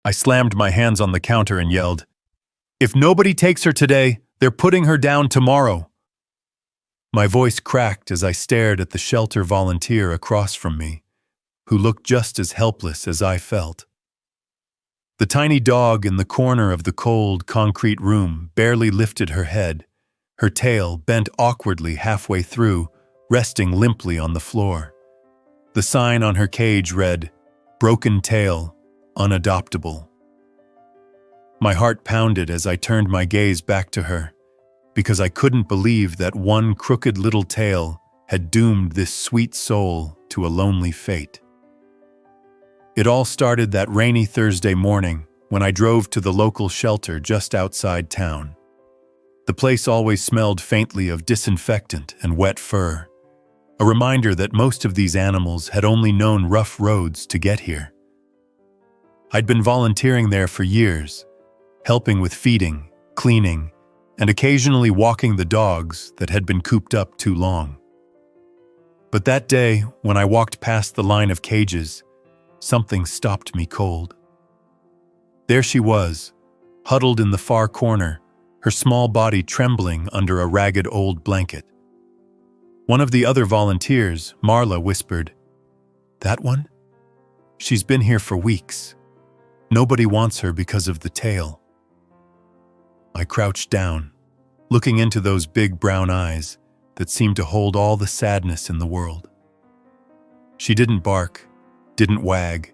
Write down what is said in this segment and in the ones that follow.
I slammed my hands on the counter and yelled, "If nobody takes her today, they're putting her down tomorrow." My voice cracked as I stared at the shelter volunteer across from me, who looked just as helpless as I felt. The tiny dog in the corner of the cold, concrete room barely lifted her head, her tail bent awkwardly halfway through, resting limply on the floor. The sign on her cage read, "Broken tail, unadoptable." My heart pounded as I turned my gaze back to her, because I couldn't believe that one crooked little tail had doomed this sweet soul to a lonely fate. It all started that rainy Thursday morning when I drove to the local shelter just outside town. The place always smelled faintly of disinfectant and wet fur, a reminder that most of these animals had only known rough roads to get here. I'd been volunteering there for years, helping with feeding, cleaning, and occasionally walking the dogs that had been cooped up too long. But that day, when I walked past the line of cages, something stopped me cold. There she was, huddled in the far corner, her small body trembling under a ragged old blanket. One of the other volunteers, Marla, whispered, "That one? She's been here for weeks. Nobody wants her because of the tail." I crouched down, looking into those big brown eyes that seemed to hold all the sadness in the world. She didn't bark, didn't wag,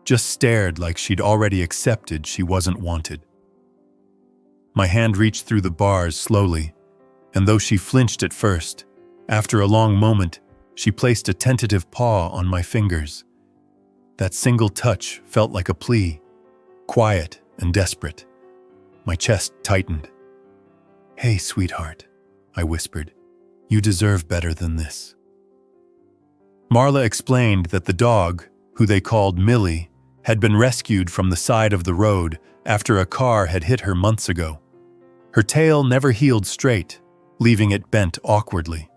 just stared like she'd already accepted she wasn't wanted. My hand reached through the bars slowly, and though she flinched at first, after a long moment, she placed a tentative paw on my fingers. That single touch felt like a plea, quiet and desperate. My chest tightened. "Hey, sweetheart," I whispered. "You deserve better than this." Marla explained that the dog, who they called Millie, had been rescued from the side of the road after a car had hit her months ago. Her tail never healed straight, leaving it bent awkwardly.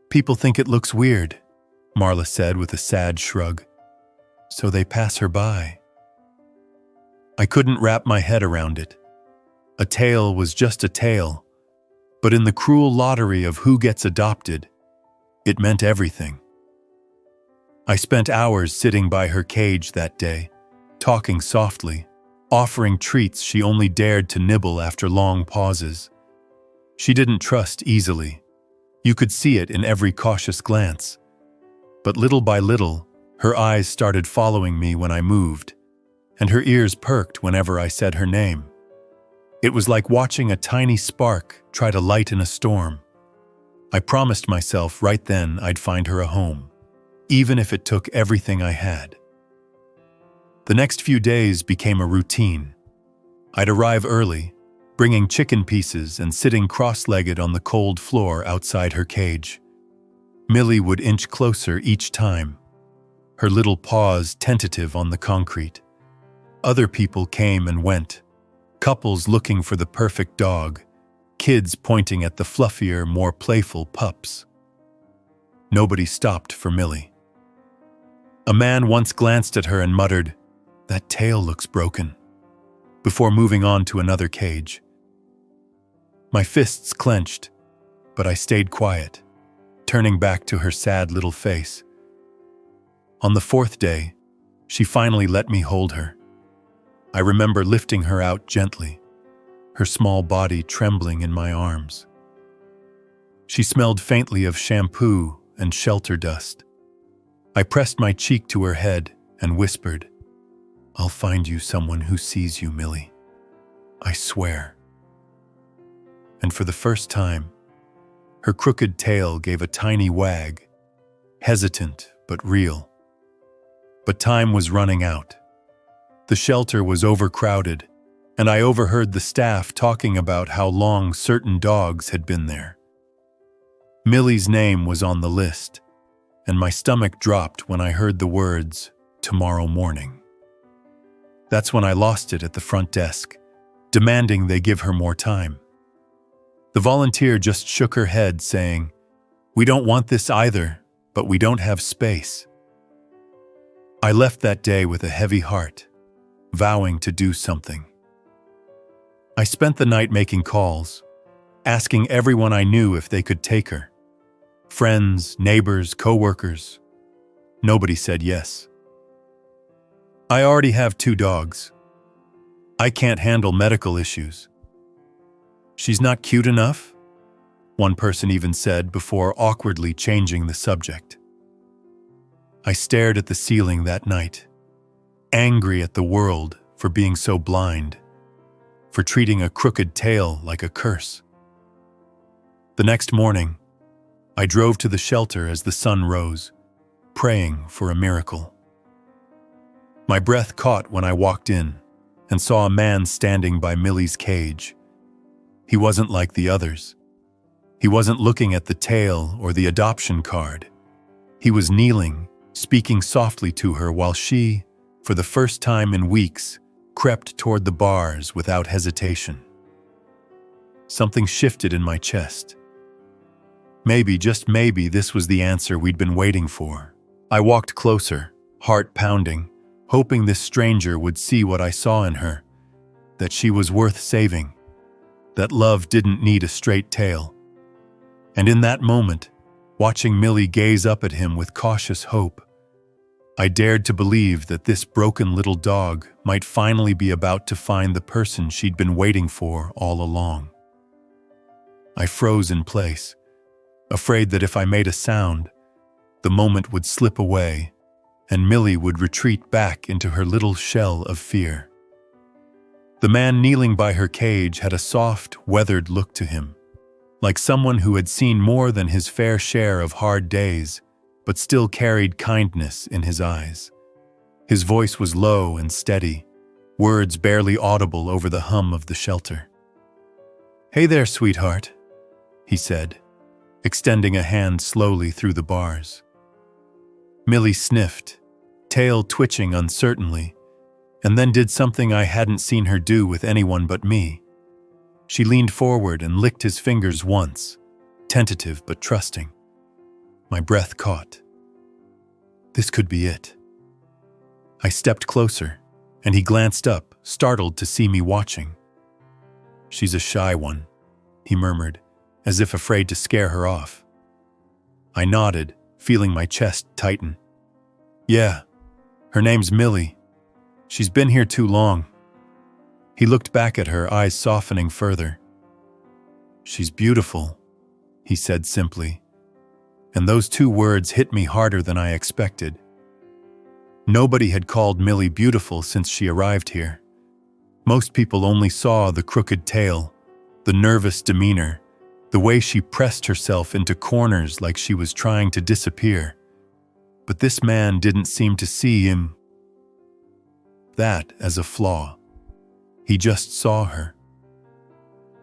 "People think it looks weird," Marla said with a sad shrug. "So they pass her by." I couldn't wrap my head around it. A tail was just a tail, but in the cruel lottery of who gets adopted, it meant everything. I spent hours sitting by her cage that day, talking softly, offering treats she only dared to nibble after long pauses. She didn't trust easily. You could see it in every cautious glance. But little by little, her eyes started following me when I moved, and her ears perked whenever I said her name. It was like watching a tiny spark try to lighten a storm. I promised myself right then I'd find her a home, even if it took everything I had. The next few days became a routine. I'd arrive early, bringing chicken pieces and sitting cross-legged on the cold floor outside her cage. Millie would inch closer each time, her little paws tentative on the concrete. Other people came and went, couples looking for the perfect dog, kids pointing at the fluffier, more playful pups. Nobody stopped for Millie. A man once glanced at her and muttered, "That tail looks broken," before moving on to another cage. My fists clenched, but I stayed quiet, turning back to her sad little face. On the fourth day, she finally let me hold her. I remember lifting her out gently, her small body trembling in my arms. She smelled faintly of shampoo and shelter dust. I pressed my cheek to her head and whispered, "I'll find you someone who sees you, Millie. I swear." And for the first time, her crooked tail gave a tiny wag, hesitant but real. But time was running out. The shelter was overcrowded, and I overheard the staff talking about how long certain dogs had been there. Millie's name was on the list, and my stomach dropped when I heard the words, "tomorrow morning." That's when I lost it at the front desk, demanding they give her more time. The volunteer just shook her head, saying, "We don't want this either, but we don't have space." I left that day with a heavy heart, vowing to do something. I spent the night making calls, asking everyone I knew if they could take her. Friends, neighbors, coworkers. Nobody said yes. I already have 2 dogs. I can't handle medical issues. She's not cute enough? One person even said before awkwardly changing the subject. I stared at the ceiling that night, angry at the world for being so blind, for treating a crooked tail like a curse. The next morning, I drove to the shelter as the sun rose, praying for a miracle. My breath caught when I walked in and saw a man standing by Millie's cage. He wasn't like the others. He wasn't looking at the tail or the adoption card. He was kneeling, speaking softly to her while she, for the first time in weeks, crept toward the bars without hesitation. Something shifted in my chest. Maybe, just maybe, this was the answer we'd been waiting for. I walked closer, heart pounding, hoping this stranger would see what I saw in her, that she was worth saving, that love didn't need a straight tail. And in that moment, watching Millie gaze up at him with cautious hope, I dared to believe that this broken little dog might finally be about to find the person she'd been waiting for all along. I froze in place, afraid that if I made a sound, the moment would slip away and Millie would retreat back into her little shell of fear. The man kneeling by her cage had a soft, weathered look to him, like someone who had seen more than his fair share of hard days, but still carried kindness in his eyes. His voice was low and steady, words barely audible over the hum of the shelter. "Hey there, sweetheart," he said, extending a hand slowly through the bars. Millie sniffed, tail twitching uncertainly, and then did something I hadn't seen her do with anyone but me. She leaned forward and licked his fingers once, tentative but trusting. My breath caught. This could be it. I stepped closer, and he glanced up, startled to see me watching. "She's a shy one," he murmured, as if afraid to scare her off. I nodded, feeling my chest tighten. "Yeah, her name's Millie. She's been here too long." He looked back at her, eyes softening further. "She's beautiful," he said simply, and those 2 words hit me harder than I expected. Nobody had called Millie beautiful since she arrived here. Most people only saw the crooked tail, the nervous demeanor, the way she pressed herself into corners like she was trying to disappear. But this man didn't seem to see that as a flaw. He just saw her.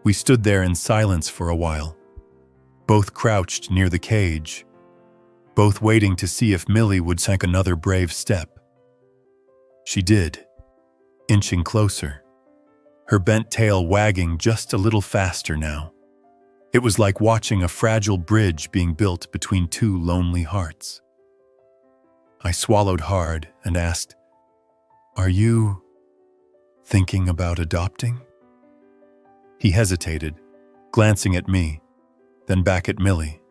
We stood there in silence for a while, both crouched near the cage, both waiting to see if Millie would take another brave step. She did, inching closer, her bent tail wagging just a little faster now. It was like watching a fragile bridge being built between 2 lonely hearts. I swallowed hard and asked, "Are you thinking about adopting?" He hesitated, glancing at me, then back at Millie.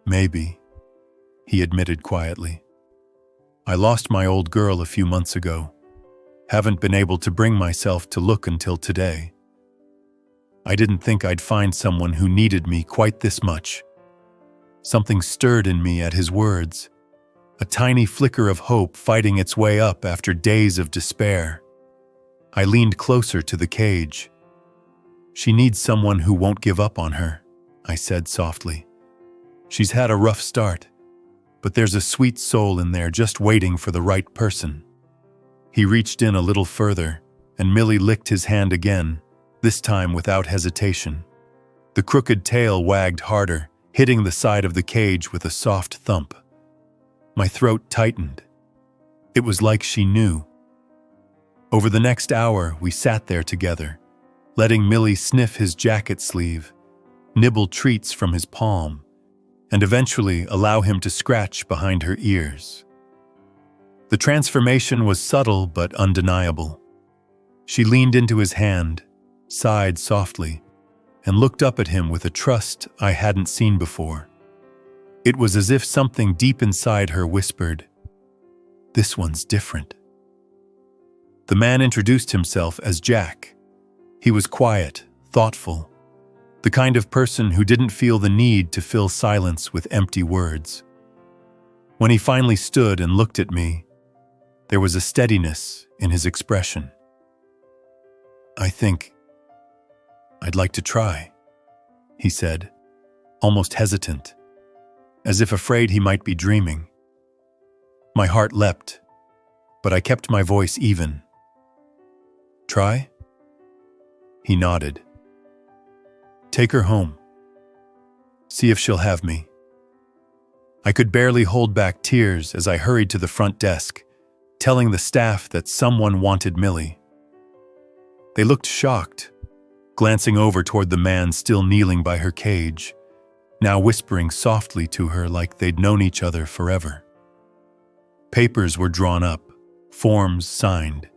"Maybe," he admitted quietly. "I lost my old girl a few months ago. Haven't been able to bring myself to look until today. I didn't think I'd find someone who needed me quite this much." Something stirred in me at his words, a tiny flicker of hope fighting its way up after days of despair. I leaned closer to the cage. "She needs someone who won't give up on her," I said softly. "She's had a rough start, but there's a sweet soul in there just waiting for the right person." He reached in a little further, and Millie licked his hand again, this time without hesitation. The crooked tail wagged harder, hitting the side of the cage with a soft thump. My throat tightened. It was like she knew. Over the next hour, we sat there together, letting Millie sniff his jacket sleeve, nibble treats from his palm, and eventually allow him to scratch behind her ears. The transformation was subtle but undeniable. She leaned into his hand, sighed softly, and looked up at him with a trust I hadn't seen before. It was as if something deep inside her whispered, "This one's different." The man introduced himself as Jack. He was quiet, thoughtful, the kind of person who didn't feel the need to fill silence with empty words. When he finally stood and looked at me, there was a steadiness in his expression. "I think I'd like to try," he said, almost hesitant, as if afraid he might be dreaming. My heart leapt, but I kept my voice even. "Try?" He nodded. "Take her home. See if she'll have me." I could barely hold back tears as I hurried to the front desk, telling the staff that someone wanted Millie. They looked shocked, glancing over toward the man still kneeling by her cage, now whispering softly to her like they'd known each other forever. Papers were drawn up, forms signed,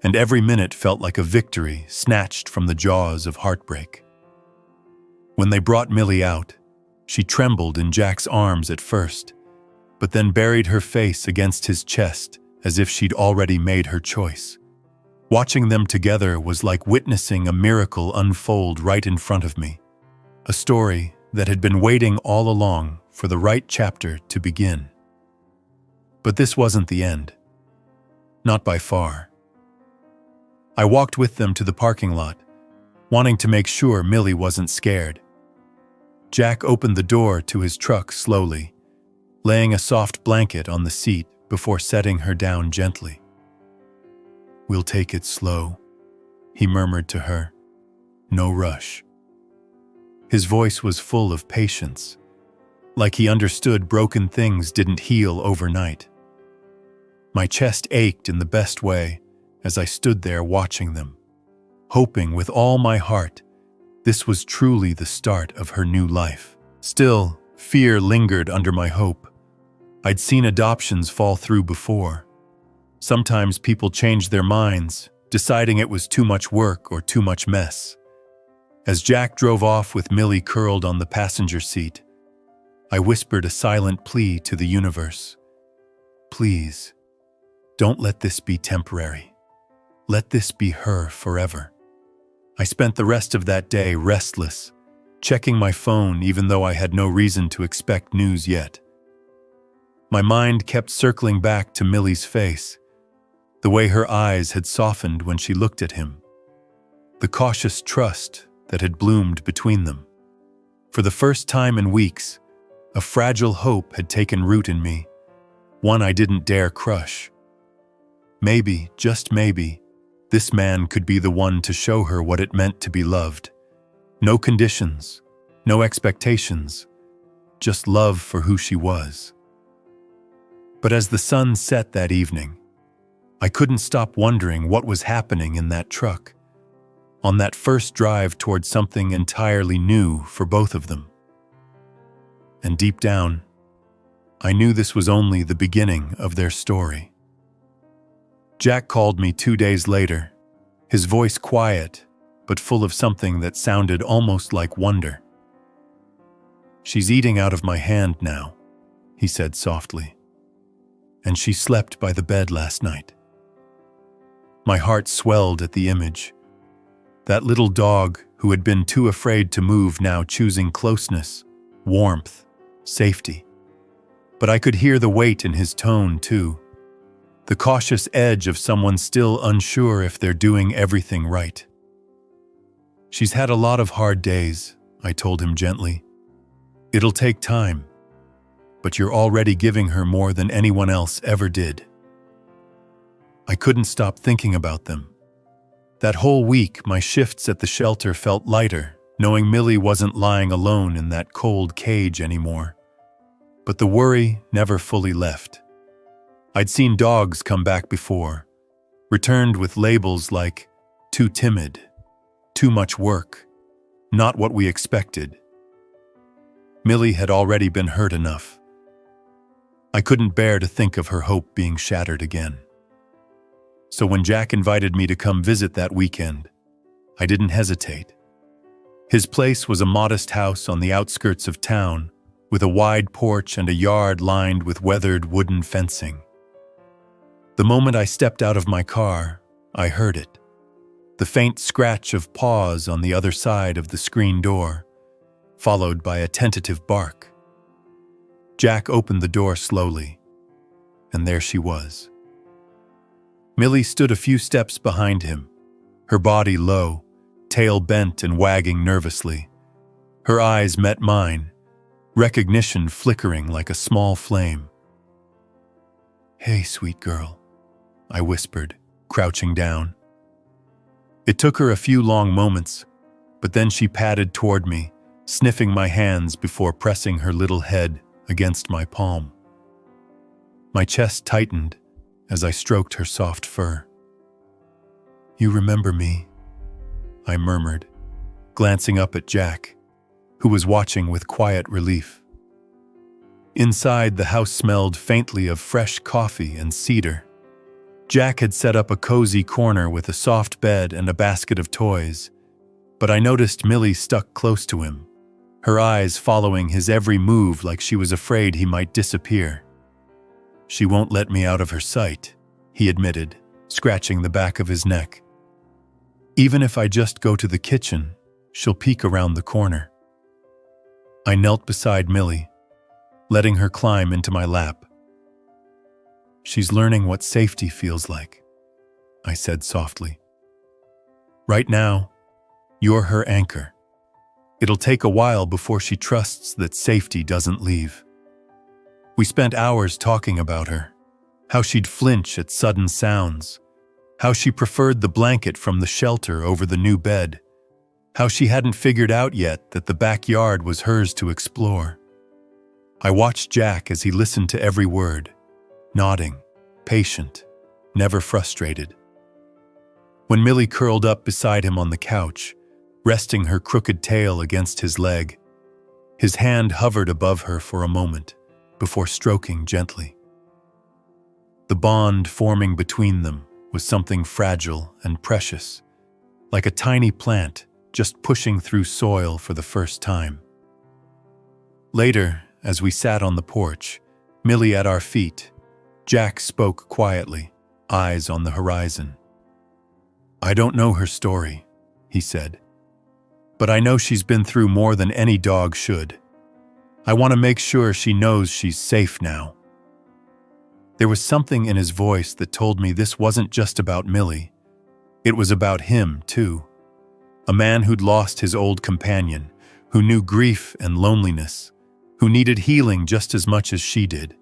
and every minute felt like a victory snatched from the jaws of heartbreak. When they brought Millie out, she trembled in Jack's arms at first, but then buried her face against his chest as if she'd already made her choice. Watching them together was like witnessing a miracle unfold right in front of me, a story that had been waiting all along for the right chapter to begin. But this wasn't the end. Not by far. I walked with them to the parking lot, wanting to make sure Millie wasn't scared. Jack opened the door to his truck slowly, laying a soft blanket on the seat before setting her down gently. "We'll take it slow," he murmured to her. "No rush." His voice was full of patience, like he understood broken things didn't heal overnight. My chest ached in the best way as I stood there watching them, hoping with all my heart this was truly the start of her new life. Still, fear lingered under my hope. I'd seen adoptions fall through before. Sometimes people changed their minds, deciding it was too much work or too much mess. As Jack drove off with Millie curled on the passenger seat, I whispered a silent plea to the universe. "Please, don't let this be temporary. Let this be her forever." I spent the rest of that day restless, checking my phone even though I had no reason to expect news yet. My mind kept circling back to Millie's face, the way her eyes had softened when she looked at him, the cautious trust that had bloomed between them. For the first time in weeks, a fragile hope had taken root in me, one I didn't dare crush. Maybe, just maybe, this man could be the one to show her what it meant to be loved. No conditions, no expectations, just love for who she was. But as the sun set that evening, I couldn't stop wondering what was happening in that truck, on that first drive toward something entirely new for both of them. And deep down, I knew this was only the beginning of their story. Jack called me 2 days later, his voice quiet, but full of something that sounded almost like wonder. "She's eating out of my hand now," he said softly. "And she slept by the bed last night." My heart swelled at the image. That little dog who had been too afraid to move now choosing closeness, warmth, safety. But I could hear the weight in his tone too. The cautious edge of someone still unsure if they're doing everything right. "She's had a lot of hard days," I told him gently. "It'll take time, but you're already giving her more than anyone else ever did." I couldn't stop thinking about them. That whole week, my shifts at the shelter felt lighter, knowing Millie wasn't lying alone in that cold cage anymore. But the worry never fully left. I'd seen dogs come back before, returned with labels like too timid, too much work, not what we expected. Millie had already been hurt enough. I couldn't bear to think of her hope being shattered again. So when Jack invited me to come visit that weekend, I didn't hesitate. His place was a modest house on the outskirts of town, with a wide porch and a yard lined with weathered wooden fencing. The moment I stepped out of my car, I heard it. The faint scratch of paws on the other side of the screen door, followed by a tentative bark. Jack opened the door slowly, and there she was. Millie stood a few steps behind him, her body low, tail bent and wagging nervously. Her eyes met mine, recognition flickering like a small flame. "Hey, sweet girl," I whispered, crouching down. It took her a few long moments, but then she padded toward me, sniffing my hands before pressing her little head against my palm. My chest tightened as I stroked her soft fur. "You remember me?" I murmured, glancing up at Jack, who was watching with quiet relief. Inside, the house smelled faintly of fresh coffee and cedar. Jack had set up a cozy corner with a soft bed and a basket of toys, but I noticed Millie stuck close to him, her eyes following his every move like she was afraid he might disappear. "She won't let me out of her sight," he admitted, scratching the back of his neck. "Even if I just go to the kitchen, she'll peek around the corner." I knelt beside Millie, letting her climb into my lap. "She's learning what safety feels like," I said softly. "Right now, you're her anchor. It'll take a while before she trusts that safety doesn't leave." We spent hours talking about her, how she'd flinch at sudden sounds, how she preferred the blanket from the shelter over the new bed, how she hadn't figured out yet that the backyard was hers to explore. I watched Jack as he listened to every word, nodding, patient, never frustrated. When Millie curled up beside him on the couch, resting her crooked tail against his leg, his hand hovered above her for a moment before stroking gently. The bond forming between them was something fragile and precious, like a tiny plant just pushing through soil for the first time. Later, as we sat on the porch, Millie at our feet, Jack spoke quietly, eyes on the horizon. "I don't know her story," he said, "but I know she's been through more than any dog should. I want to make sure she knows she's safe now." There was something in his voice that told me this wasn't just about Millie. It was about him, too. A man who'd lost his old companion, who knew grief and loneliness, who needed healing just as much as she did.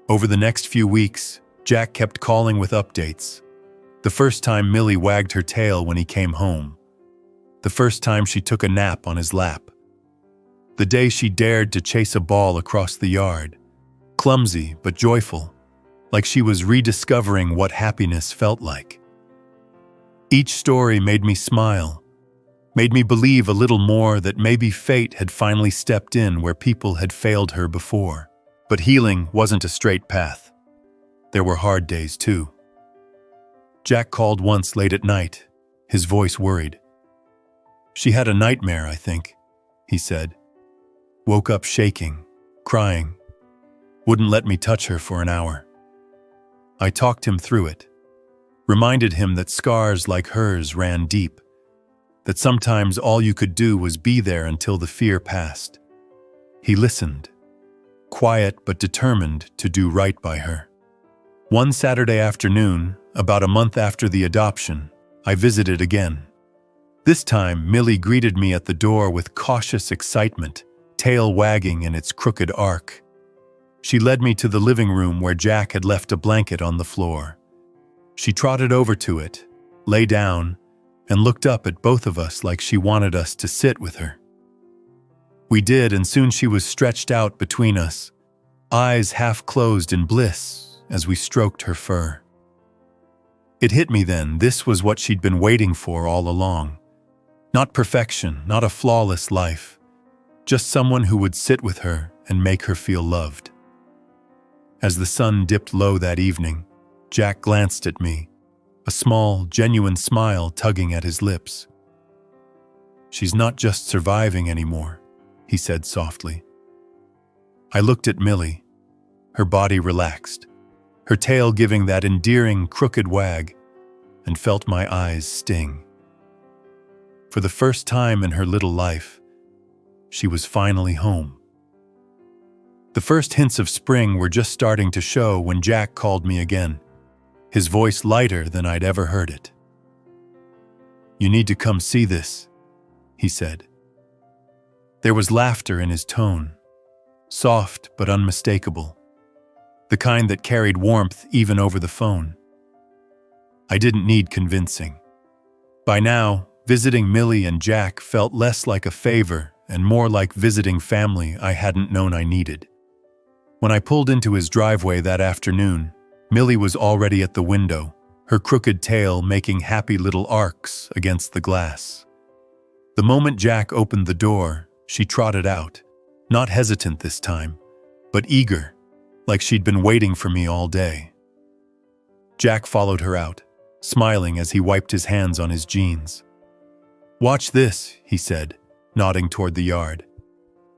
Over the next few weeks, Jack kept calling with updates. The first time Millie wagged her tail when he came home. The first time she took a nap on his lap. The day she dared to chase a ball across the yard. Clumsy but joyful, like she was rediscovering what happiness felt like. Each story made me smile, made me believe a little more that maybe fate had finally stepped in where people had failed her before. But healing wasn't a straight path. There were hard days too. Jack called once late at night, his voice worried. "She had a nightmare, I think," he said. "Woke up shaking, crying. Wouldn't let me touch her for an hour." I talked him through it, reminded him that scars like hers ran deep, that sometimes all you could do was be there until the fear passed. He listened, quiet but determined to do right by her. One Saturday afternoon, about a month after the adoption, I visited again. This time, Millie greeted me at the door with cautious excitement, tail wagging in its crooked arc. She led me to the living room where Jack had left a blanket on the floor. She trotted over to it, lay down, and looked up at both of us like she wanted us to sit with her. We did, and soon she was stretched out between us, eyes half closed in bliss as we stroked her fur. It hit me then, this was what she'd been waiting for all along. Not perfection, not a flawless life, just someone who would sit with her and make her feel loved. As the sun dipped low that evening, Jack glanced at me, a small, genuine smile tugging at his lips. "She's not just surviving anymore," he said softly. I looked at Millie, her body relaxed, her tail giving that endearing, crooked wag, and felt my eyes sting. For the first time in her little life, she was finally home. The first hints of spring were just starting to show when Jack called me again, his voice lighter than I'd ever heard it. "You need to come see this," he said. There was laughter in his tone, soft but unmistakable, the kind that carried warmth even over the phone. I didn't need convincing. By now, visiting Millie and Jack felt less like a favor and more like visiting family I hadn't known I needed. When I pulled into his driveway that afternoon, Millie was already at the window, her crooked tail making happy little arcs against the glass. The moment Jack opened the door, she trotted out, not hesitant this time, but eager, like she'd been waiting for me all day. Jack followed her out, smiling as he wiped his hands on his jeans. "Watch this," he said, nodding toward the yard.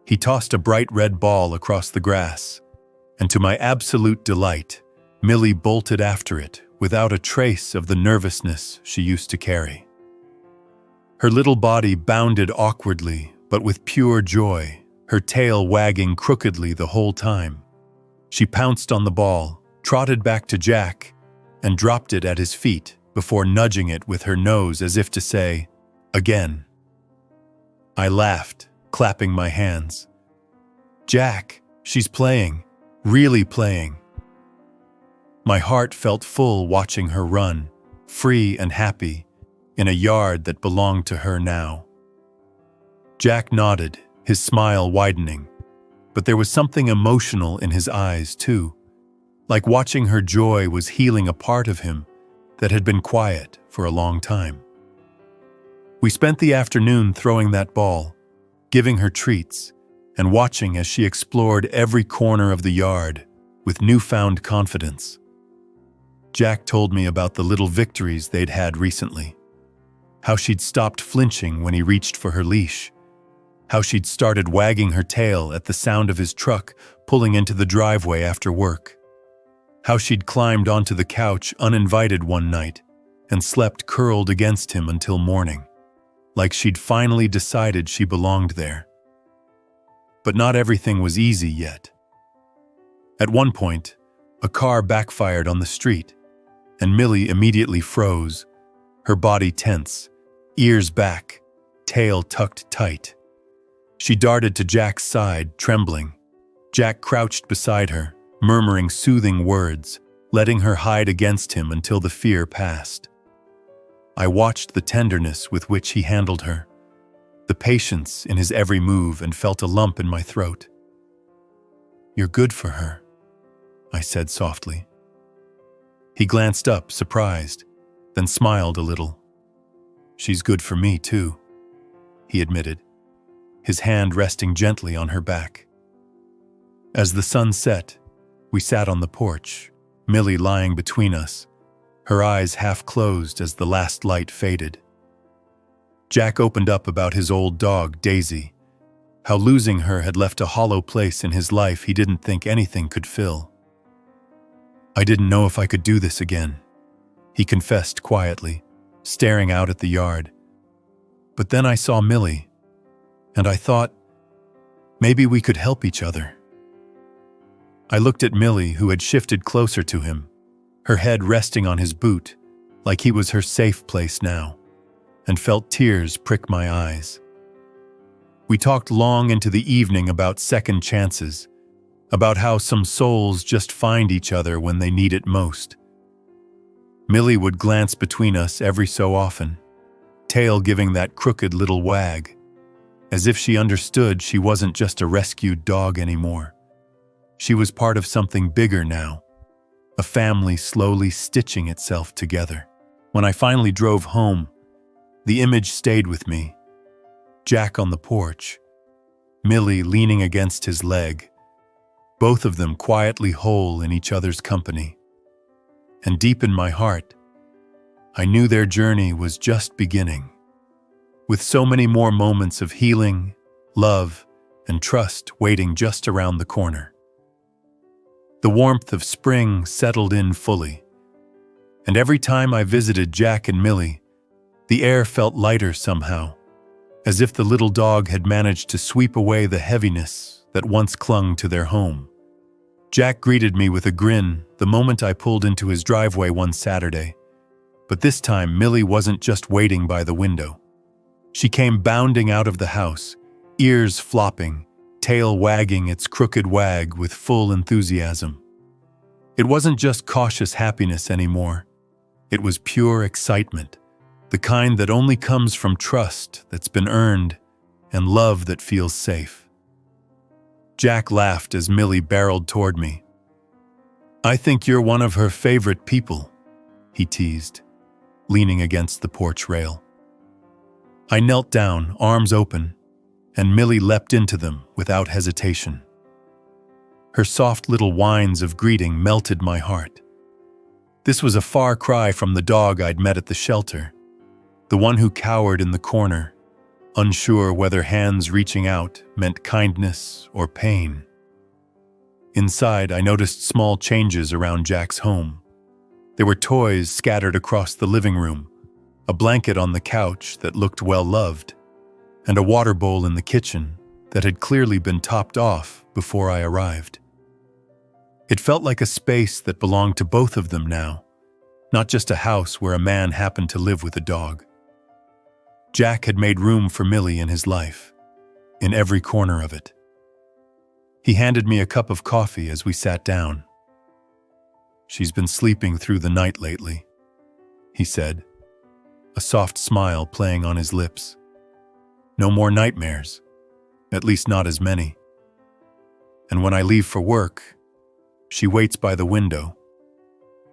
He tossed a bright red ball across the grass, and to my absolute delight, Millie bolted after it without a trace of the nervousness she used to carry. Her little body bounded awkwardly, but with pure joy, her tail wagging crookedly the whole time. She pounced on the ball, trotted back to Jack, and dropped it at his feet before nudging it with her nose as if to say, "Again." I laughed, clapping my hands. "Jack, she's playing, really playing." My heart felt full watching her run, free and happy, in a yard that belonged to her now. Jack nodded, his smile widening, but there was something emotional in his eyes too, like watching her joy was healing a part of him that had been quiet for a long time. We spent the afternoon throwing that ball, giving her treats, and watching as she explored every corner of the yard with newfound confidence. Jack told me about the little victories they'd had recently, how she'd stopped flinching when he reached for her leash, how she'd started wagging her tail at the sound of his truck pulling into the driveway after work, how she'd climbed onto the couch uninvited one night and slept curled against him until morning, like she'd finally decided she belonged there. But not everything was easy yet. At one point, a car backfired on the street, and Millie immediately froze, her body tense, ears back, tail tucked tight. She darted to Jack's side, trembling. Jack crouched beside her, murmuring soothing words, letting her hide against him until the fear passed. I watched the tenderness with which he handled her, the patience in his every move, and felt a lump in my throat. "You're good for her," I said softly. He glanced up, surprised, then smiled a little. "She's good for me, too," he admitted, his hand resting gently on her back. As the sun set, we sat on the porch, Millie lying between us, her eyes half closed as the last light faded. Jack opened up about his old dog, Daisy, how losing her had left a hollow place in his life he didn't think anything could fill. "I didn't know if I could do this again," he confessed quietly, staring out at the yard. "But then I saw Millie, and I thought, maybe we could help each other." I looked at Millie, who had shifted closer to him, her head resting on his boot, like he was her safe place now, and felt tears prick my eyes. We talked long into the evening about second chances, about how some souls just find each other when they need it most. Millie would glance between us every so often, tail giving that crooked little wag, as if she understood she wasn't just a rescued dog anymore. She was part of something bigger now, a family slowly stitching itself together. When I finally drove home, the image stayed with me. Jack on the porch, Millie leaning against his leg, both of them quietly whole in each other's company. And deep in my heart, I knew their journey was just beginning, with so many more moments of healing, love, and trust waiting just around the corner. The warmth of spring settled in fully, and every time I visited Jack and Millie, the air felt lighter somehow, as if the little dog had managed to sweep away the heaviness that once clung to their home. Jack greeted me with a grin the moment I pulled into his driveway one Saturday, but this time Millie wasn't just waiting by the window. She came bounding out of the house, ears flopping, tail wagging its crooked wag with full enthusiasm. It wasn't just cautious happiness anymore. It was pure excitement, the kind that only comes from trust that's been earned and love that feels safe. Jack laughed as Millie barreled toward me. "I think you're one of her favorite people," he teased, leaning against the porch rail. I knelt down, arms open, and Millie leapt into them without hesitation. Her soft little whines of greeting melted my heart. This was a far cry from the dog I'd met at the shelter, the one who cowered in the corner, unsure whether hands reaching out meant kindness or pain. Inside, I noticed small changes around Jack's home. There were toys scattered across the living room, a blanket on the couch that looked well-loved, and a water bowl in the kitchen that had clearly been topped off before I arrived. It felt like a space that belonged to both of them now, not just a house where a man happened to live with a dog. Jack had made room for Millie in his life, in every corner of it. He handed me a cup of coffee as we sat down. "She's been sleeping through the night lately," he said, a soft smile playing on his lips. "No more nightmares, at least not as many. And when I leave for work, she waits by the window,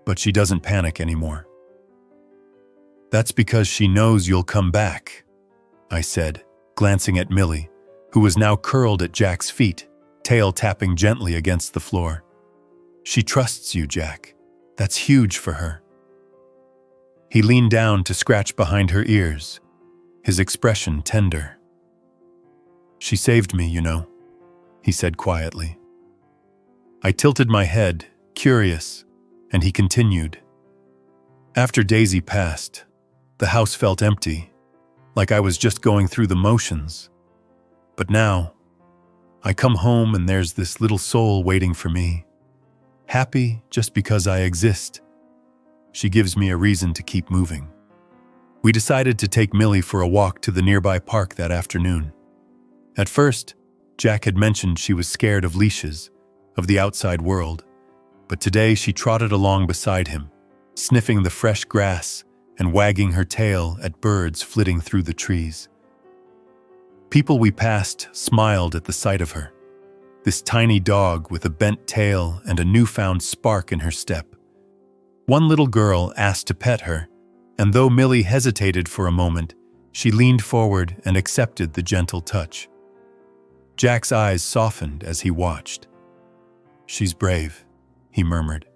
but she doesn't panic anymore." "That's because she knows you'll come back," I said, glancing at Millie, who was now curled at Jack's feet, tail tapping gently against the floor. "She trusts you, Jack. That's huge for her." He leaned down to scratch behind her ears, his expression tender. "She saved me, you know," he said quietly. I tilted my head, curious, and he continued. "After Daisy passed, the house felt empty, like I was just going through the motions. But now, I come home and there's this little soul waiting for me, happy just because I exist. She gives me a reason to keep moving." We decided to take Millie for a walk to the nearby park that afternoon. At first, Jack had mentioned she was scared of leashes, of the outside world, but today she trotted along beside him, sniffing the fresh grass and wagging her tail at birds flitting through the trees. People we passed smiled at the sight of her, this tiny dog with a bent tail and a newfound spark in her step. One little girl asked to pet her, and though Millie hesitated for a moment, she leaned forward and accepted the gentle touch. Jack's eyes softened as he watched. "She's brave," he murmured.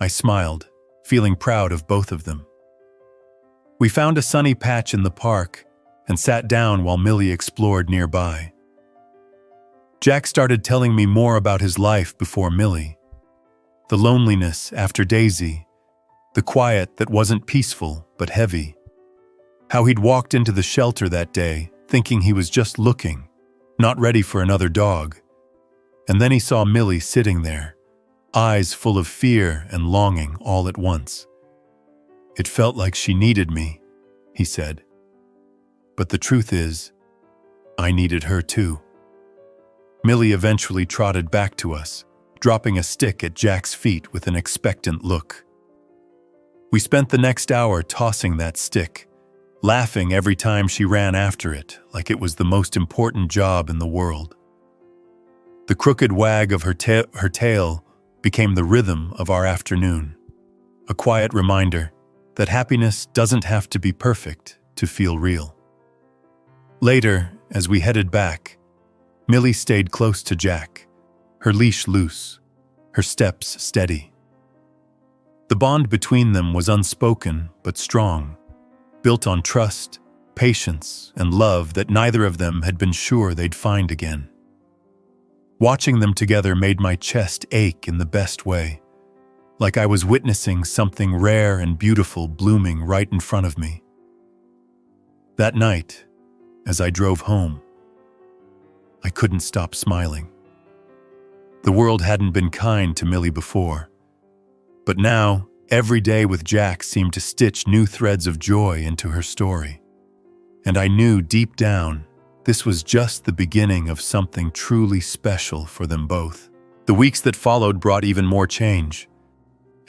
I smiled, feeling proud of both of them. We found a sunny patch in the park and sat down while Millie explored nearby. Jack started telling me more about his life before Millie. The loneliness after Daisy, the quiet that wasn't peaceful but heavy. How he'd walked into the shelter that day thinking he was just looking, not ready for another dog. And then he saw Millie sitting there, eyes full of fear and longing all at once. "It felt like she needed me," he said. "But the truth is, I needed her too." Millie eventually trotted back to us, dropping a stick at Jack's feet with an expectant look. We spent the next hour tossing that stick, laughing every time she ran after it like it was the most important job in the world. The crooked wag of her tail became the rhythm of our afternoon, a quiet reminder that happiness doesn't have to be perfect to feel real. Later, as we headed back, Millie stayed close to Jack, her leash loose, her steps steady. The bond between them was unspoken but strong, built on trust, patience, and love that neither of them had been sure they'd find again. Watching them together made my chest ache in the best way, like I was witnessing something rare and beautiful blooming right in front of me. That night, as I drove home, I couldn't stop smiling. The world hadn't been kind to Millie before, but now, every day with Jack seemed to stitch new threads of joy into her story. And I knew deep down, this was just the beginning of something truly special for them both. The weeks that followed brought even more change,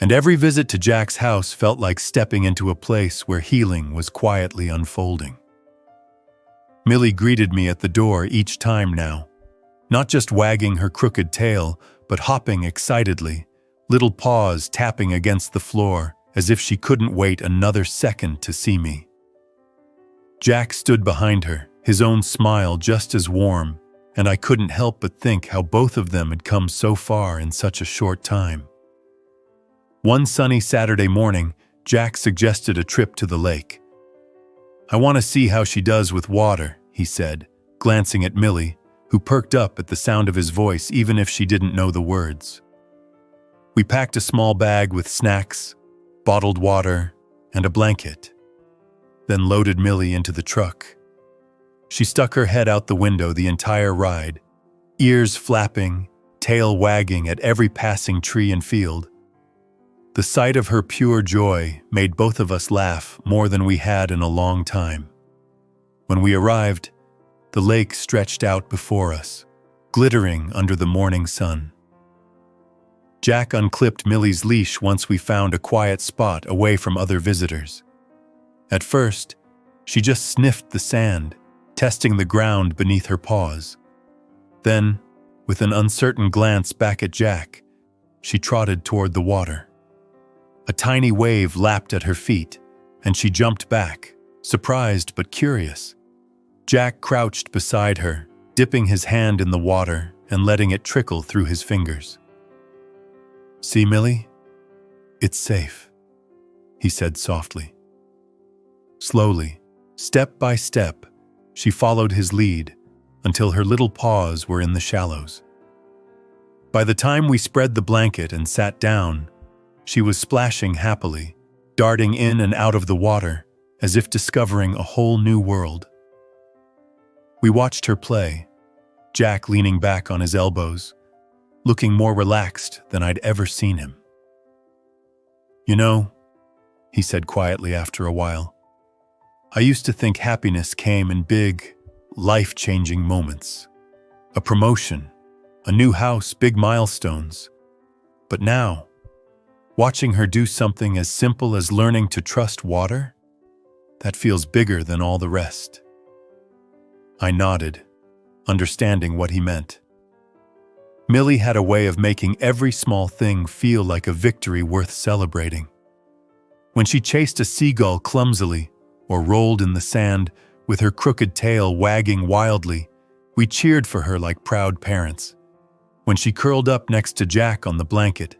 and every visit to Jack's house felt like stepping into a place where healing was quietly unfolding. Millie greeted me at the door each time now, not just wagging her crooked tail, but hopping excitedly, little paws tapping against the floor as if she couldn't wait another second to see me. Jack stood behind her, his own smile just as warm, and I couldn't help but think how both of them had come so far in such a short time. One sunny Saturday morning, Jack suggested a trip to the lake. "I want to see how she does with water," he said, glancing at Millie, who perked up at the sound of his voice even if she didn't know the words. We packed a small bag with snacks, bottled water, and a blanket, then loaded Millie into the truck. She stuck her head out the window the entire ride, ears flapping, tail wagging at every passing tree and field. The sight of her pure joy made both of us laugh more than we had in a long time. When we arrived, the lake stretched out before us, glittering under the morning sun. Jack unclipped Millie's leash once we found a quiet spot away from other visitors. At first, she just sniffed the sand, testing the ground beneath her paws. Then, with an uncertain glance back at Jack, she trotted toward the water. A tiny wave lapped at her feet, and she jumped back, surprised but curious. Jack crouched beside her, dipping his hand in the water and letting it trickle through his fingers. "See, Millie? It's safe," he said softly. Slowly, step by step, she followed his lead until her little paws were in the shallows. By the time we spread the blanket and sat down, she was splashing happily, darting in and out of the water as if discovering a whole new world. We watched her play, Jack leaning back on his elbows, looking more relaxed than I'd ever seen him. "You know," he said quietly after a while, "I used to think happiness came in big, life-changing moments. A promotion, a new house, big milestones. But now, watching her do something as simple as learning to trust water, that feels bigger than all the rest." I nodded, understanding what he meant. Millie had a way of making every small thing feel like a victory worth celebrating. When she chased a seagull clumsily or rolled in the sand with her crooked tail wagging wildly, we cheered for her like proud parents. When she curled up next to Jack on the blanket,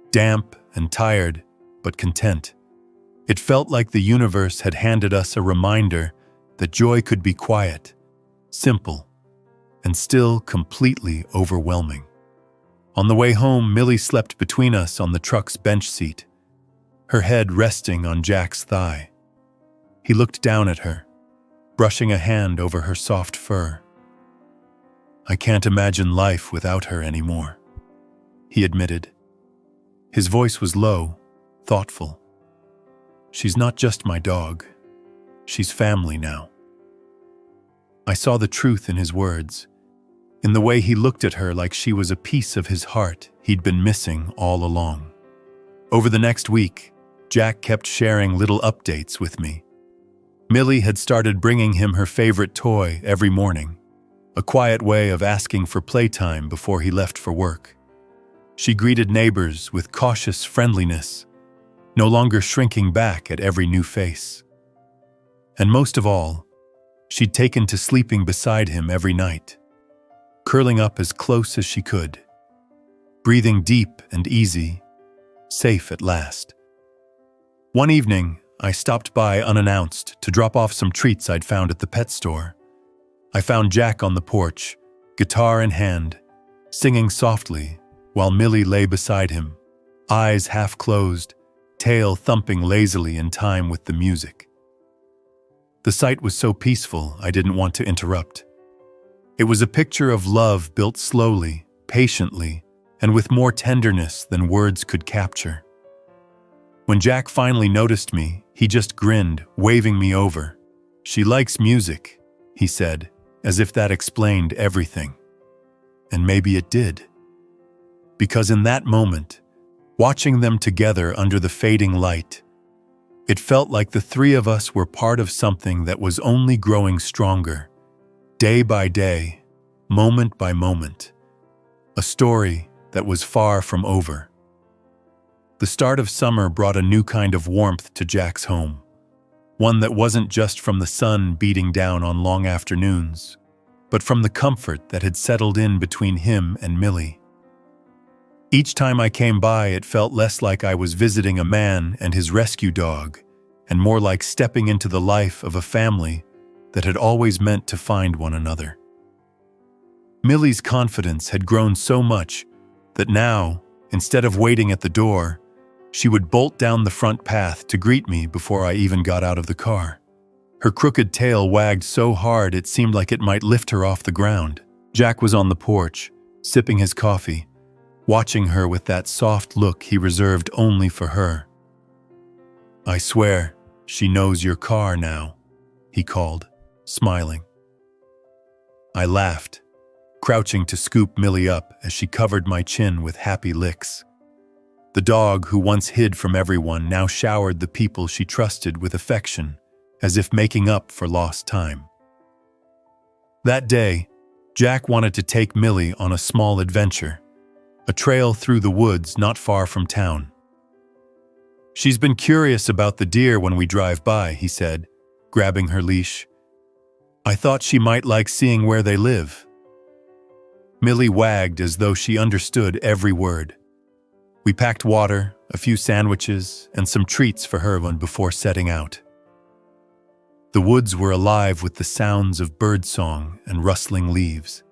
damp and tired, but content, it felt like the universe had handed us a reminder that joy could be quiet, simple, and still completely overwhelming. On the way home, Millie slept between us on the truck's bench seat, her head resting on Jack's thigh. He looked down at her, brushing a hand over her soft fur. "I can't imagine life without her anymore," he admitted. His voice was low, thoughtful. "She's not just my dog. She's family now." I saw the truth in his words, in the way he looked at her like she was a piece of his heart he'd been missing all along. Over the next week, Jack kept sharing little updates with me. Millie had started bringing him her favorite toy every morning, a quiet way of asking for playtime before he left for work. She greeted neighbors with cautious friendliness, no longer shrinking back at every new face. And most of all, she'd taken to sleeping beside him every night, curling up as close as she could, breathing deep and easy, safe at last. One evening, I stopped by unannounced to drop off some treats I'd found at the pet store. I found Jack on the porch, guitar in hand, singing softly while Millie lay beside him, eyes half closed, tail thumping lazily in time with the music. The sight was so peaceful I didn't want to interrupt. It was a picture of love built slowly, patiently, and with more tenderness than words could capture. When Jack finally noticed me, he just grinned, waving me over. "She likes music," he said, as if that explained everything. And maybe it did. Because in that moment, watching them together under the fading light, it felt like the three of us were part of something that was only growing stronger, day by day, moment by moment. A story that was far from over. The start of summer brought a new kind of warmth to Jack's home, one that wasn't just from the sun beating down on long afternoons, but from the comfort that had settled in between him and Millie. Each time I came by, it felt less like I was visiting a man and his rescue dog, and more like stepping into the life of a family that had always meant to find one another. Millie's confidence had grown so much that now, instead of waiting at the door, she would bolt down the front path to greet me before I even got out of the car. Her crooked tail wagged so hard it seemed like it might lift her off the ground. Jack was on the porch, sipping his coffee, watching her with that soft look he reserved only for her. "I swear, she knows your car now," he called, smiling. I laughed, crouching to scoop Millie up as she covered my chin with happy licks. The dog, who once hid from everyone, now showered the people she trusted with affection, as if making up for lost time. That day, Jack wanted to take Millie on a small adventure, a trail through the woods not far from town. "She's been curious about the deer when we drive by," he said, grabbing her leash. "I thought she might like seeing where they live." Millie wagged as though she understood every word. We packed water, a few sandwiches, and some treats for her before setting out. The woods were alive with the sounds of birdsong and rustling leaves.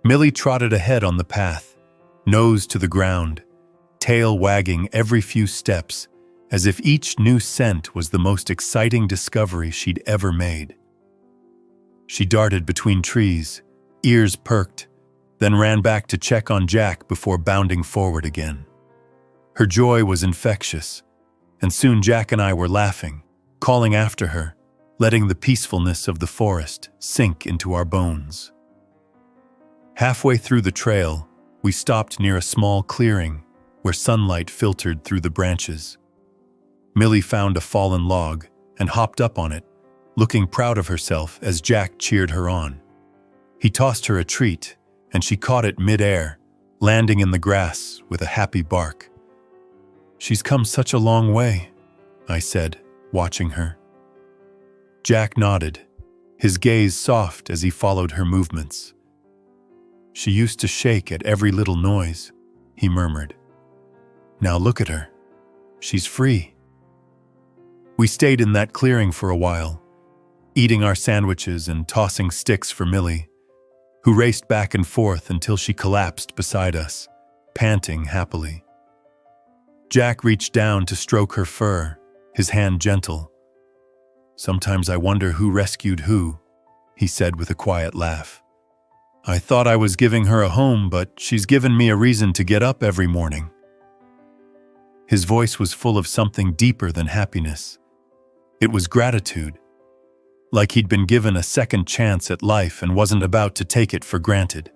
Millie trotted ahead on the path, nose to the ground, tail wagging every few steps, as if each new scent was the most exciting discovery she'd ever made. She darted between trees, ears perked, then ran back to check on Jack before bounding forward again. Her joy was infectious, and soon Jack and I were laughing, calling after her, letting the peacefulness of the forest sink into our bones. Halfway through the trail, we stopped near a small clearing where sunlight filtered through the branches. Millie found a fallen log and hopped up on it, looking proud of herself as Jack cheered her on. He tossed her a treat, and she caught it mid-air, landing in the grass with a happy bark. "She's come such a long way," I said, watching her. Jack nodded, his gaze soft as he followed her movements. "She used to shake at every little noise," he murmured. "Now look at her. She's free." We stayed in that clearing for a while, eating our sandwiches and tossing sticks for Millie, who raced back and forth until she collapsed beside us, panting happily. Jack reached down to stroke her fur, his hand gentle. "Sometimes I wonder who rescued who," he said with a quiet laugh. "I thought I was giving her a home, but she's given me a reason to get up every morning." His voice was full of something deeper than happiness. It was gratitude, like he'd been given a second chance at life and wasn't about to take it for granted.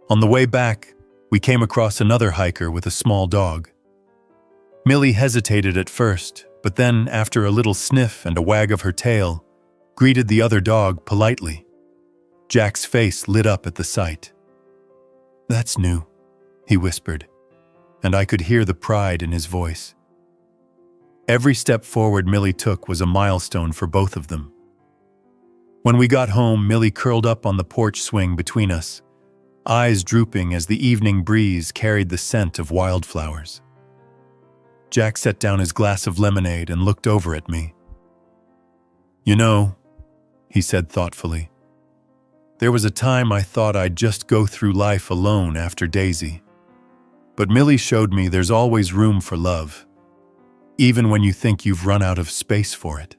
On the way back, we came across another hiker with a small dog. Millie hesitated at first, but then, after a little sniff and a wag of her tail, greeted the other dog politely. Jack's face lit up at the sight. "That's new," he whispered, and I could hear the pride in his voice. Every step forward Millie took was a milestone for both of them. When we got home, Millie curled up on the porch swing between us, eyes drooping as the evening breeze carried the scent of wildflowers. Jack set down his glass of lemonade and looked over at me. "You know," he said thoughtfully, "there was a time I thought I'd just go through life alone after Daisy. But Millie showed me there's always room for love, even when you think you've run out of space for it."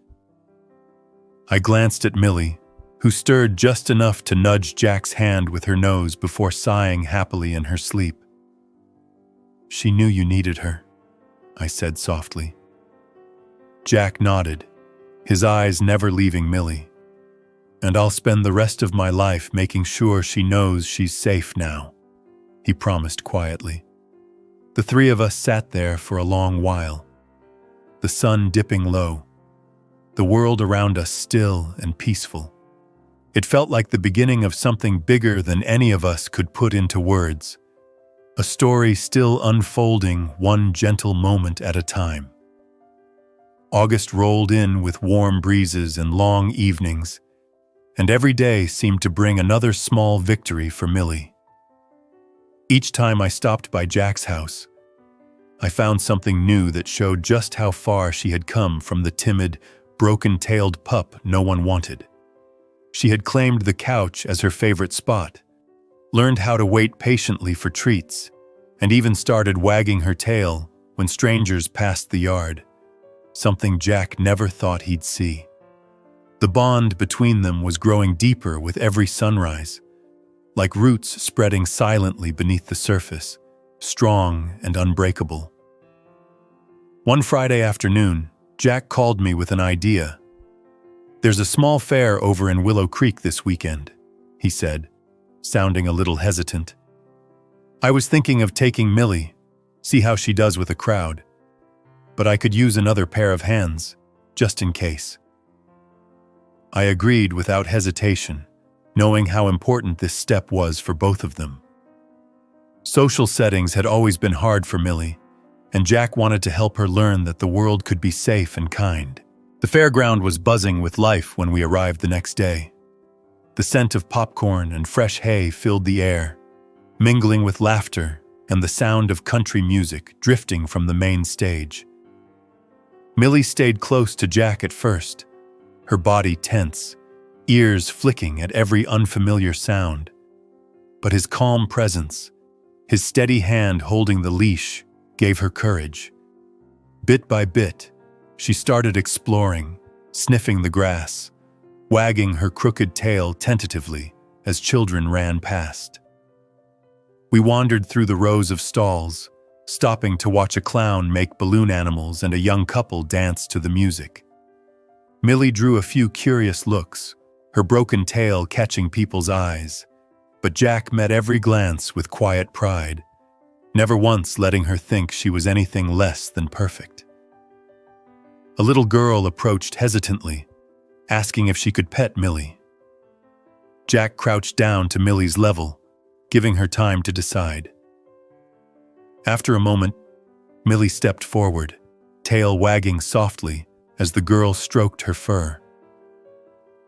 I glanced at Millie, who stirred just enough to nudge Jack's hand with her nose before sighing happily in her sleep. "She knew you needed her," I said softly. Jack nodded, his eyes never leaving Millie. "And I'll spend the rest of my life making sure she knows she's safe now," he promised quietly. The three of us sat there for a long while, the sun dipping low, the world around us still and peaceful. It felt like the beginning of something bigger than any of us could put into words, a story still unfolding one gentle moment at a time. August rolled in with warm breezes and long evenings, and every day seemed to bring another small victory for Millie. Each time I stopped by Jack's house, I found something new that showed just how far she had come from the timid, broken-tailed pup no one wanted. She had claimed the couch as her favorite spot, learned how to wait patiently for treats, and even started wagging her tail when strangers passed the yard, something Jack never thought he'd see. The bond between them was growing deeper with every sunrise, like roots spreading silently beneath the surface, strong and unbreakable. One Friday afternoon, Jack called me with an idea. "There's a small fair over in Willow Creek this weekend," he said, sounding a little hesitant. "I was thinking of taking Millie, see how she does with a crowd. But I could use another pair of hands, just in case." I agreed without hesitation, knowing how important this step was for both of them. Social settings had always been hard for Millie, and Jack wanted to help her learn that the world could be safe and kind. The fairground was buzzing with life when we arrived the next day. The scent of popcorn and fresh hay filled the air, mingling with laughter and the sound of country music drifting from the main stage. Millie stayed close to Jack at first, her body tense, ears flicking at every unfamiliar sound. But his calm presence, his steady hand holding the leash, gave her courage. Bit by bit, she started exploring, sniffing the grass, wagging her crooked tail tentatively as children ran past. We wandered through the rows of stalls, stopping to watch a clown make balloon animals and a young couple dance to the music. Millie drew a few curious looks, her broken tail catching people's eyes, but Jack met every glance with quiet pride, never once letting her think she was anything less than perfect. A little girl approached hesitantly, asking if she could pet Millie. Jack crouched down to Millie's level, giving her time to decide. After a moment, Millie stepped forward, tail wagging softly as the girl stroked her fur.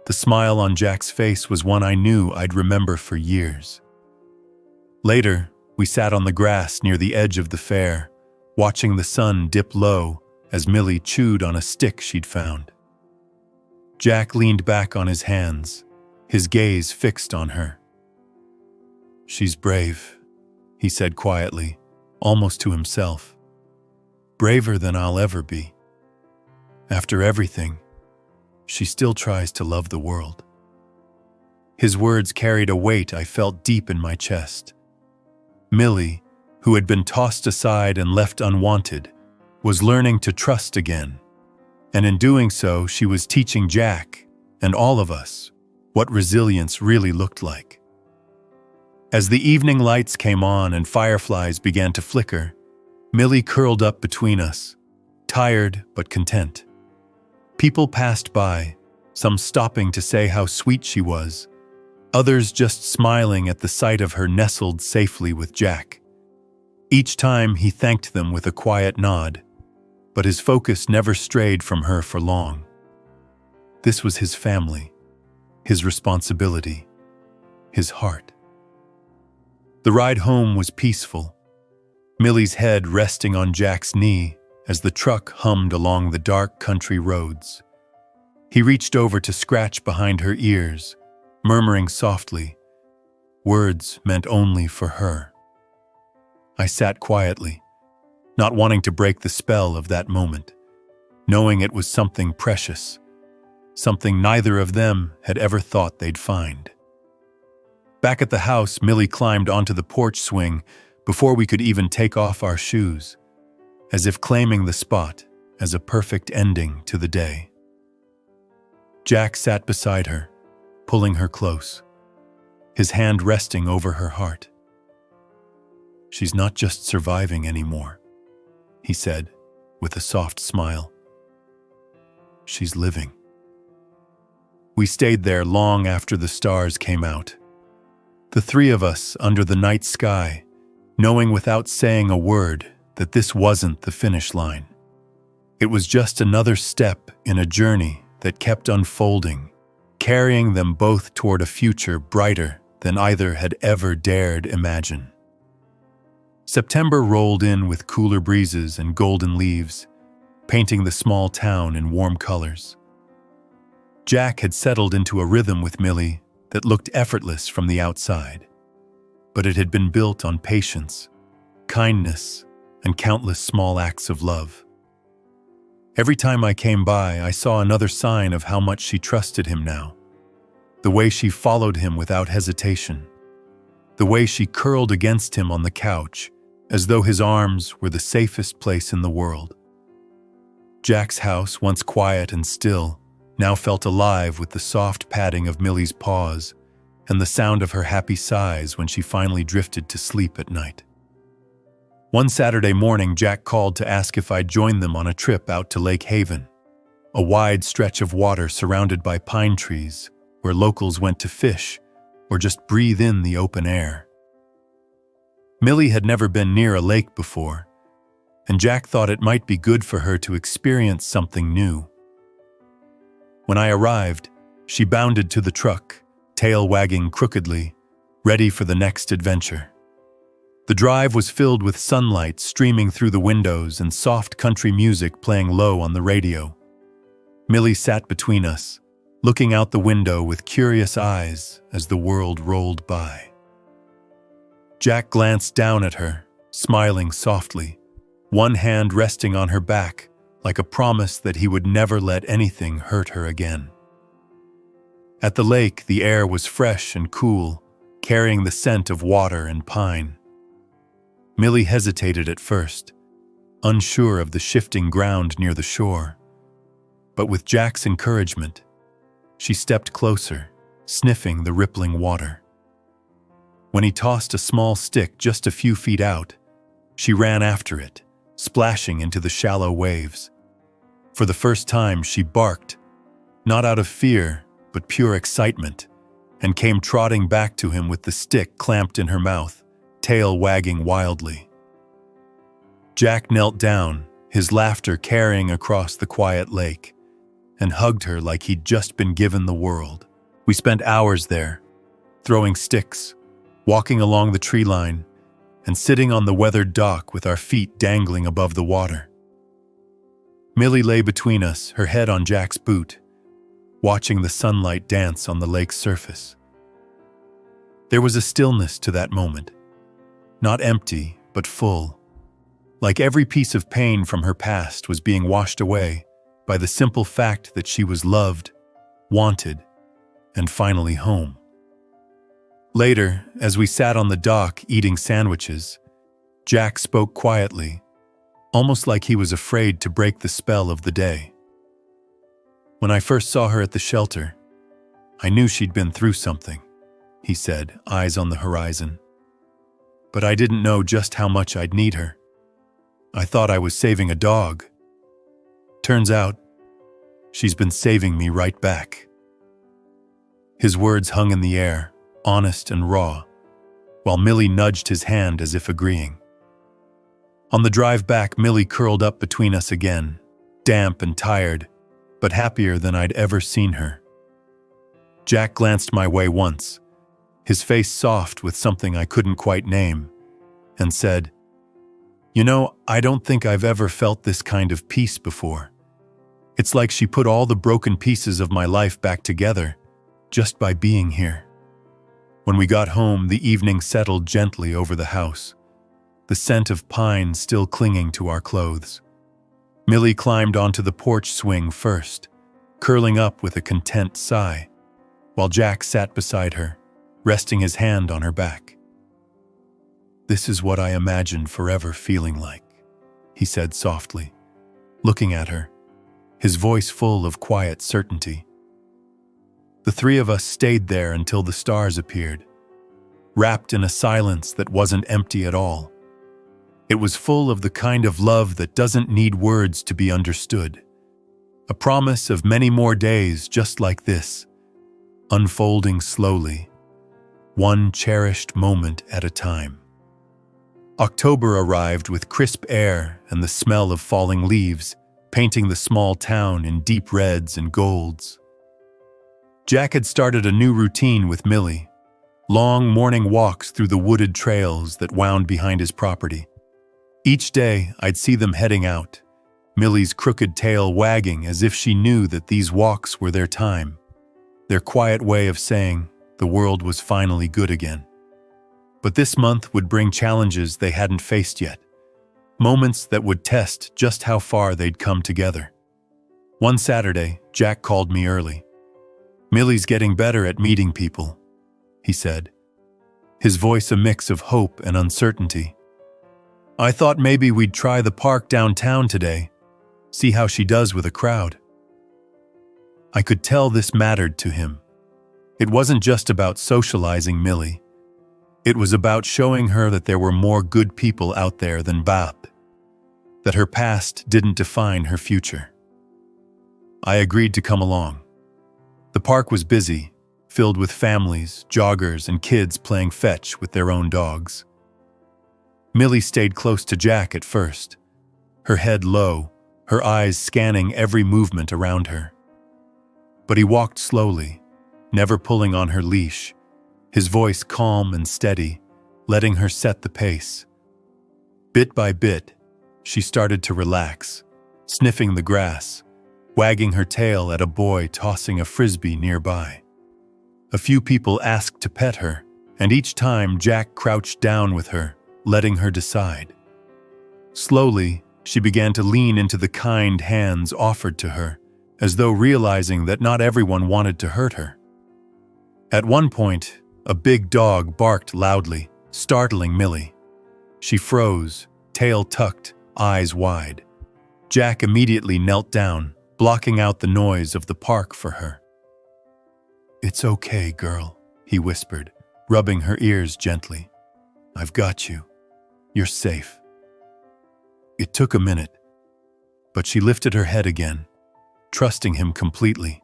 The smile on Jack's face was one I knew I'd remember for years. Later, we sat on the grass near the edge of the fair, watching the sun dip low as Millie chewed on a stick she'd found. Jack leaned back on his hands, his gaze fixed on her. "She's brave," he said quietly, almost to himself. "Braver than I'll ever be. After everything, she still tries to love the world." His words carried a weight I felt deep in my chest. Millie, who had been tossed aside and left unwanted, was learning to trust again. And in doing so, she was teaching Jack, and all of us, what resilience really looked like. As the evening lights came on and fireflies began to flicker, Millie curled up between us, tired but content. People passed by, some stopping to say how sweet she was, others just smiling at the sight of her nestled safely with Jack. Each time he thanked them with a quiet nod, but his focus never strayed from her for long. This was his family, his responsibility, his heart. The ride home was peaceful, Millie's head resting on Jack's knee as the truck hummed along the dark country roads. He reached over to scratch behind her ears, murmuring softly, words meant only for her. I sat quietly, not wanting to break the spell of that moment, knowing it was something precious, something neither of them had ever thought they'd find. Back at the house, Millie climbed onto the porch swing before we could even take off our shoes, as if claiming the spot as a perfect ending to the day. Jack sat beside her, pulling her close, his hand resting over her heart. "She's not just surviving anymore," he said, with a soft smile. "She's living." We stayed there long after the stars came out. The three of us under the night sky, knowing without saying a word that this wasn't the finish line. It was just another step in a journey that kept unfolding, carrying them both toward a future brighter than either had ever dared imagine. September rolled in with cooler breezes and golden leaves, painting the small town in warm colors. Jack had settled into a rhythm with Millie that looked effortless from the outside, but it had been built on patience, kindness, and countless small acts of love. Every time I came by, I saw another sign of how much she trusted him now. The way she followed him without hesitation. The way she curled against him on the couch, as though his arms were the safest place in the world. Jack's house, once quiet and still, now felt alive with the soft patting of Millie's paws and the sound of her happy sighs when she finally drifted to sleep at night. One Saturday morning, Jack called to ask if I'd join them on a trip out to Lake Haven, a wide stretch of water surrounded by pine trees where locals went to fish or just breathe in the open air. Millie had never been near a lake before, and Jack thought it might be good for her to experience something new. When I arrived, she bounded to the truck, tail wagging crookedly, ready for the next adventure. The drive was filled with sunlight streaming through the windows and soft country music playing low on the radio. Millie sat between us, looking out the window with curious eyes as the world rolled by. Jack glanced down at her, smiling softly, one hand resting on her back, like a promise that he would never let anything hurt her again. At the lake, the air was fresh and cool, carrying the scent of water and pine. Millie hesitated at first, unsure of the shifting ground near the shore. But with Jack's encouragement, she stepped closer, sniffing the rippling water. When he tossed a small stick just a few feet out, she ran after it, splashing into the shallow waves. For the first time, she barked, not out of fear, but pure excitement, and came trotting back to him with the stick clamped in her mouth, tail wagging wildly. Jack knelt down, his laughter carrying across the quiet lake, and hugged her like he'd just been given the world. We spent hours there, throwing sticks, walking along the tree line, and sitting on the weathered dock with our feet dangling above the water. Millie lay between us, her head on Jack's boot, watching the sunlight dance on the lake's surface. There was a stillness to that moment, not empty, but full, like every piece of pain from her past was being washed away by the simple fact that she was loved, wanted, and finally home. Later, as we sat on the dock eating sandwiches, Jack spoke quietly, almost like he was afraid to break the spell of the day. "When I first saw her at the shelter, I knew she'd been through something," he said, eyes on the horizon. "But I didn't know just how much I'd need her. I thought I was saving a dog. Turns out, she's been saving me right back." His words hung in the air, honest and raw, while Millie nudged his hand as if agreeing. On the drive back, Millie curled up between us again, damp and tired, but happier than I'd ever seen her. Jack glanced my way once, his face soft with something I couldn't quite name, and said, "You know, I don't think I've ever felt this kind of peace before. It's like she put all the broken pieces of my life back together just by being here." When we got home, the evening settled gently over the house, the scent of pine still clinging to our clothes. Millie climbed onto the porch swing first, curling up with a content sigh, while Jack sat beside her, resting his hand on her back. "This is what I imagined forever feeling like," he said softly, looking at her, his voice full of quiet certainty. The three of us stayed there until the stars appeared, wrapped in a silence that wasn't empty at all. It was full of the kind of love that doesn't need words to be understood, a promise of many more days just like this, unfolding slowly, one cherished moment at a time. October arrived with crisp air and the smell of falling leaves, painting the small town in deep reds and golds. Jack had started a new routine with Millie, long morning walks through the wooded trails that wound behind his property. Each day, I'd see them heading out, Millie's crooked tail wagging as if she knew that these walks were their time, their quiet way of saying the world was finally good again. But this month would bring challenges they hadn't faced yet, moments that would test just how far they'd come together. One Saturday, Jack called me early. "Millie's getting better at meeting people," he said, his voice a mix of hope and uncertainty. "I thought maybe we'd try the park downtown today, see how she does with a crowd." I could tell this mattered to him. It wasn't just about socializing Millie. It was about showing her that there were more good people out there than Bap, that her past didn't define her future. I agreed to come along. The park was busy, filled with families, joggers, and kids playing fetch with their own dogs. Millie stayed close to Jack at first, her head low, her eyes scanning every movement around her. But he walked slowly, never pulling on her leash, his voice calm and steady, letting her set the pace. Bit by bit, she started to relax, sniffing the grass, wagging her tail at a boy tossing a frisbee nearby. A few people asked to pet her, and each time Jack crouched down with her, letting her decide. Slowly, she began to lean into the kind hands offered to her, as though realizing that not everyone wanted to hurt her. At one point, a big dog barked loudly, startling Millie. She froze, tail tucked, eyes wide. Jack immediately knelt down, blocking out the noise of the park for her. "It's okay, girl," he whispered, rubbing her ears gently. "I've got you. You're safe." It took a minute, but she lifted her head again, trusting him completely.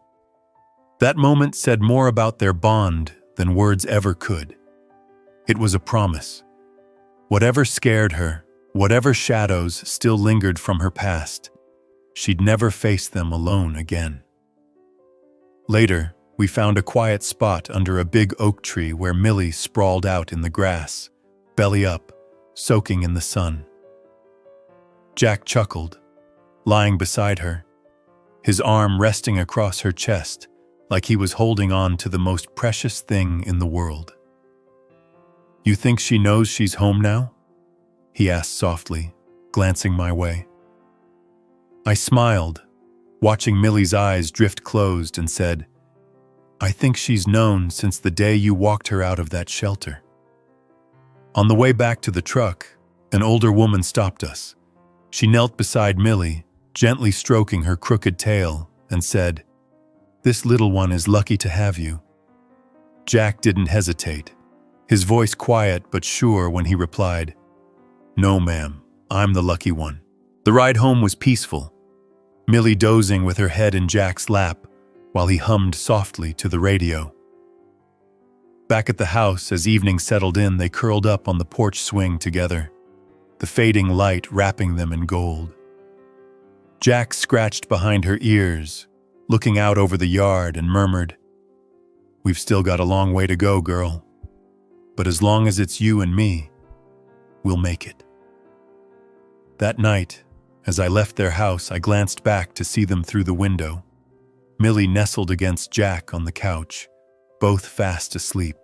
That moment said more about their bond than words ever could. It was a promise. Whatever scared her, whatever shadows still lingered from her past, she'd never face them alone again. Later, we found a quiet spot under a big oak tree where Millie sprawled out in the grass, belly up, soaking in the sun. Jack chuckled, lying beside her, his arm resting across her chest like he was holding on to the most precious thing in the world. "You think she knows she's home now?" he asked softly, glancing my way. I smiled, watching Millie's eyes drift closed, and said, "I think she's known since the day you walked her out of that shelter." On the way back to the truck, an older woman stopped us. She knelt beside Millie, gently stroking her crooked tail, and said, "This little one is lucky to have you." Jack didn't hesitate, his voice quiet but sure when he replied, "No, ma'am, I'm the lucky one." The ride home was peaceful, Millie dozing with her head in Jack's lap while he hummed softly to the radio. Back at the house, as evening settled in, they curled up on the porch swing together, the fading light wrapping them in gold. Jack scratched behind her ears, looking out over the yard, and murmured, "We've still got a long way to go, girl." but as long as it's you and me, we'll make it." That night, as I left their house, I glanced back to see them through the window. Millie nestled against Jack on the couch, both fast asleep.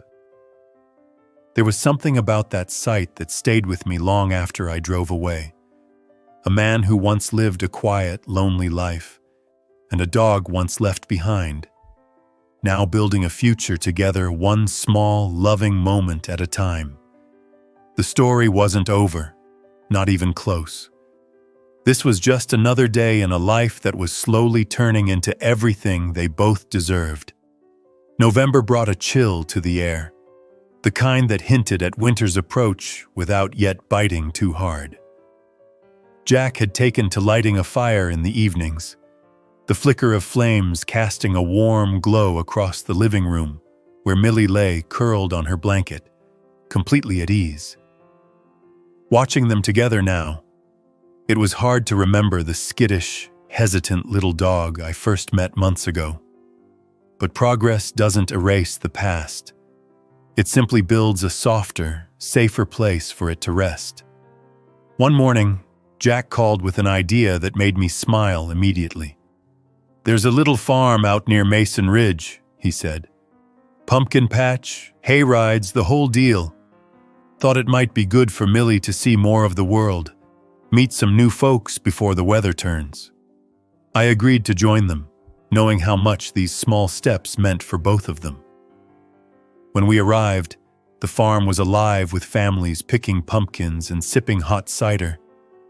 There was something about that sight that stayed with me long after I drove away. A man who once lived a quiet, lonely life, and a dog once left behind, now building a future together, one small, loving moment at a time. The story wasn't over, not even close. This was just another day in a life that was slowly turning into everything they both deserved. November brought a chill to the air, the kind that hinted at winter's approach without yet biting too hard. Jack had taken to lighting a fire in the evenings, the flicker of flames casting a warm glow across the living room where Millie lay curled on her blanket, completely at ease. Watching them together now, it was hard to remember the skittish, hesitant little dog I first met months ago. But progress doesn't erase the past. It simply builds a softer, safer place for it to rest. One morning, Jack called with an idea that made me smile immediately. "There's a little farm out near Mason Ridge," he said. "Pumpkin patch, hay rides, the whole deal. Thought it might be good for Millie to see more of the world, meet some new folks before the weather turns." I agreed to join them, knowing how much these small steps meant for both of them. When we arrived, the farm was alive with families picking pumpkins and sipping hot cider,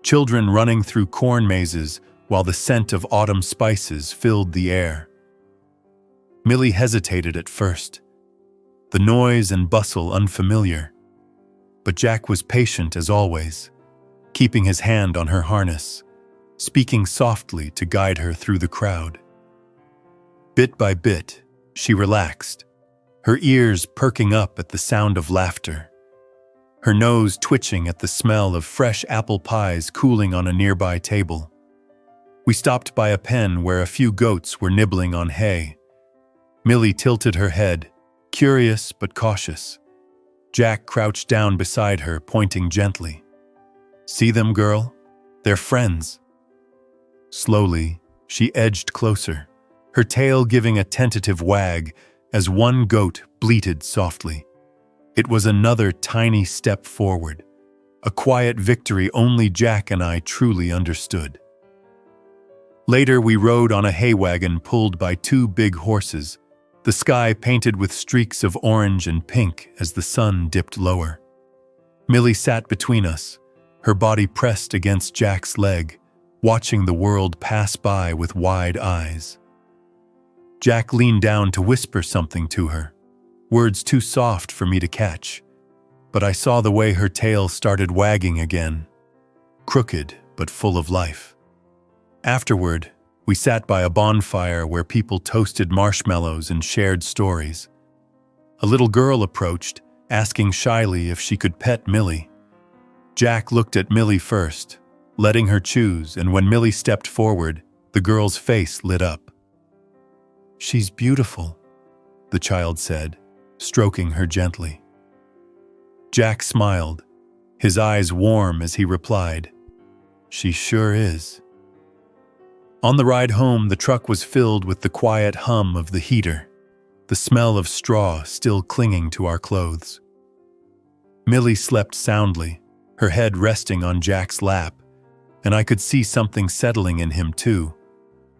children running through corn mazes while the scent of autumn spices filled the air. Millie hesitated at first, the noise and bustle unfamiliar, but Jack was patient as always, keeping his hand on her harness, speaking softly to guide her through the crowd. Bit by bit, she relaxed, her ears perking up at the sound of laughter, her nose twitching at the smell of fresh apple pies cooling on a nearby table. We stopped by a pen where a few goats were nibbling on hay. Millie tilted her head, curious but cautious. Jack crouched down beside her, pointing gently. "See them, girl? They're friends." Slowly, she edged closer, her tail giving a tentative wag as one goat bleated softly. It was another tiny step forward, a quiet victory only Jack and I truly understood. Later, we rode on a hay wagon pulled by two big horses, the sky painted with streaks of orange and pink as the sun dipped lower. Millie sat between us, her body pressed against Jack's leg, watching the world pass by with wide eyes. Jack leaned down to whisper something to her, words too soft for me to catch, but I saw the way her tail started wagging again, crooked but full of life. Afterward, we sat by a bonfire where people toasted marshmallows and shared stories. A little girl approached, asking shyly if she could pet Millie. Jack looked at Millie first, letting her choose, and when Millie stepped forward, the girl's face lit up. "She's beautiful," the child said, stroking her gently. Jack smiled, his eyes warm as he replied, "She sure is." On the ride home, the truck was filled with the quiet hum of the heater, the smell of straw still clinging to our clothes. Millie slept soundly, her head resting on Jack's lap, and I could see something settling in him too,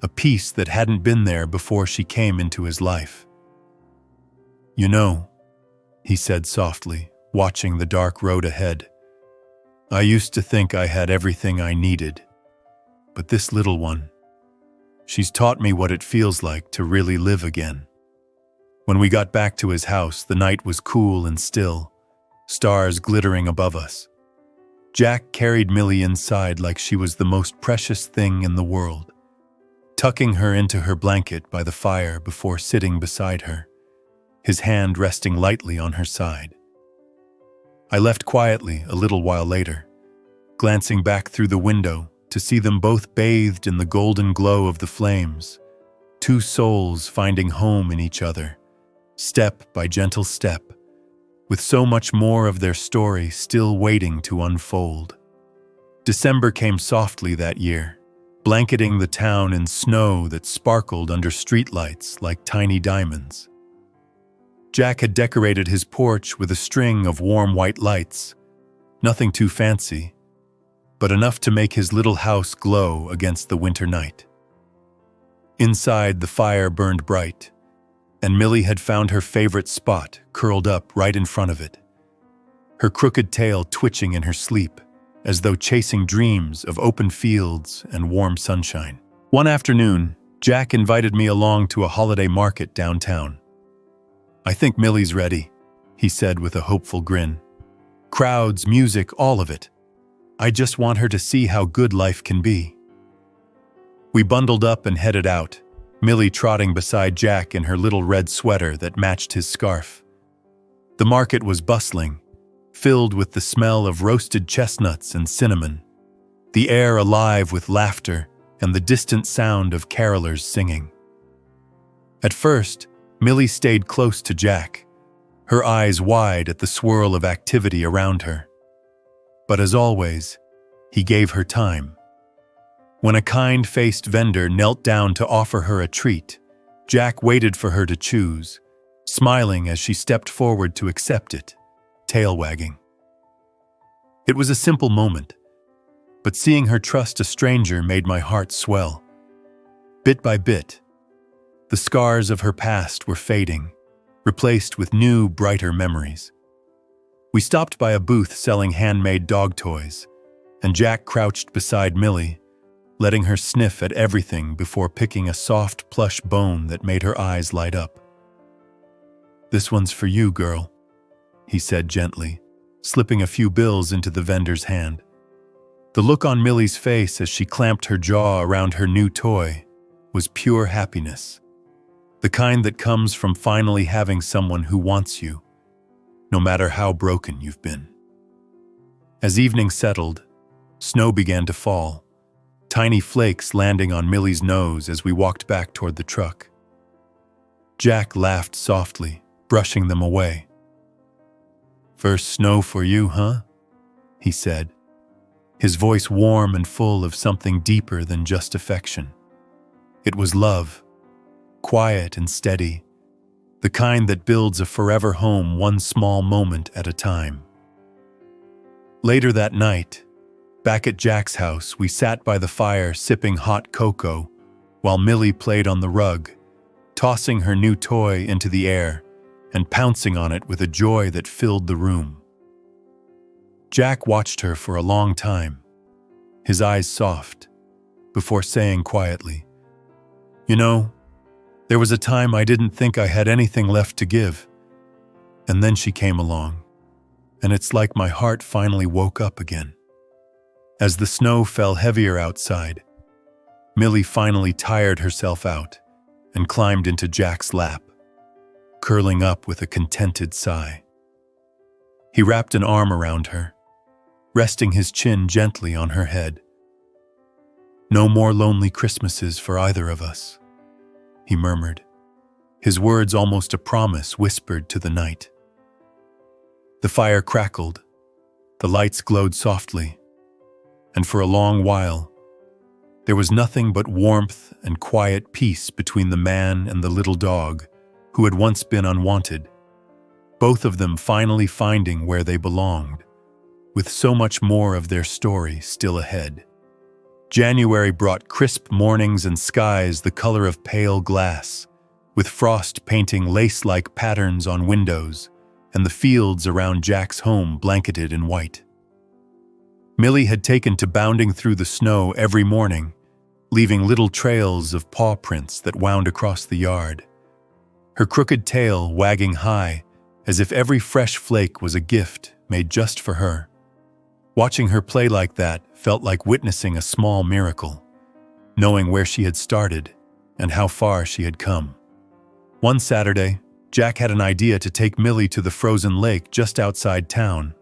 a peace that hadn't been there before she came into his life. "You know," he said softly, watching the dark road ahead, "I used to think I had everything I needed, but this little one, she's taught me what it feels like to really live again." When we got back to his house, the night was cool and still, stars glittering above us. Jack carried Millie inside like she was the most precious thing in the world, tucking her into her blanket by the fire before sitting beside her, his hand resting lightly on her side. I left quietly a little while later, glancing back through the window to see them both bathed in the golden glow of the flames, two souls finding home in each other, step by gentle step, with so much more of their story still waiting to unfold. December came softly that year, blanketing the town in snow that sparkled under streetlights like tiny diamonds. Jack had decorated his porch with a string of warm white lights, nothing too fancy, but enough to make his little house glow against the winter night. Inside, the fire burned bright, and Millie had found her favorite spot curled up right in front of it, her crooked tail twitching in her sleep, as though chasing dreams of open fields and warm sunshine. One afternoon, Jack invited me along to a holiday market downtown. "I think Millie's ready," he said with a hopeful grin. "Crowds, music, all of it. I just want her to see how good life can be." We bundled up and headed out, Millie trotting beside Jack in her little red sweater that matched his scarf. The market was bustling, filled with the smell of roasted chestnuts and cinnamon, the air alive with laughter and the distant sound of carolers singing. At first, Millie stayed close to Jack, her eyes wide at the swirl of activity around her. But as always, he gave her time. When a kind-faced vendor knelt down to offer her a treat, Jack waited for her to choose, smiling as she stepped forward to accept it, tail wagging. It was a simple moment, but seeing her trust a stranger made my heart swell. Bit by bit, the scars of her past were fading, replaced with new, brighter memories. We stopped by a booth selling handmade dog toys, and Jack crouched beside Millie, letting her sniff at everything before picking a soft, plush bone that made her eyes light up. "This one's for you, girl," he said gently, slipping a few bills into the vendor's hand. The look on Millie's face as she clamped her jaw around her new toy was pure happiness, the kind that comes from finally having someone who wants you, no matter how broken you've been. As evening settled, snow began to fall, tiny flakes landing on Millie's nose as we walked back toward the truck. Jack laughed softly, brushing them away. "First snow for you, huh?" he said, his voice warm and full of something deeper than just affection. It was love, quiet and steady, the kind that builds a forever home one small moment at a time. Later that night, back at Jack's house, we sat by the fire sipping hot cocoa while Millie played on the rug, tossing her new toy into the air and pouncing on it with a joy that filled the room. Jack watched her for a long time, his eyes soft, before saying quietly, "You know, there was a time I didn't think I had anything left to give, and then she came along, and it's like my heart finally woke up again." As the snow fell heavier outside, Millie finally tired herself out and climbed into Jack's lap, curling up with a contented sigh. He wrapped an arm around her, resting his chin gently on her head. "No more lonely Christmases for either of us," he murmured, his words almost a promise whispered to the night. The fire crackled, the lights glowed softly, and for a long while, there was nothing but warmth and quiet peace between the man and the little dog who had once been unwanted, both of them finally finding where they belonged, with so much more of their story still ahead. January brought crisp mornings and skies the color of pale glass, with frost painting lace-like patterns on windows and the fields around Jack's home blanketed in white. Millie had taken to bounding through the snow every morning, leaving little trails of paw prints that wound across the yard, her crooked tail wagging high as if every fresh flake was a gift made just for her. Watching her play like that felt like witnessing a small miracle, knowing where she had started and how far she had come. One Saturday, Jack had an idea to take Millie to the frozen lake just outside town,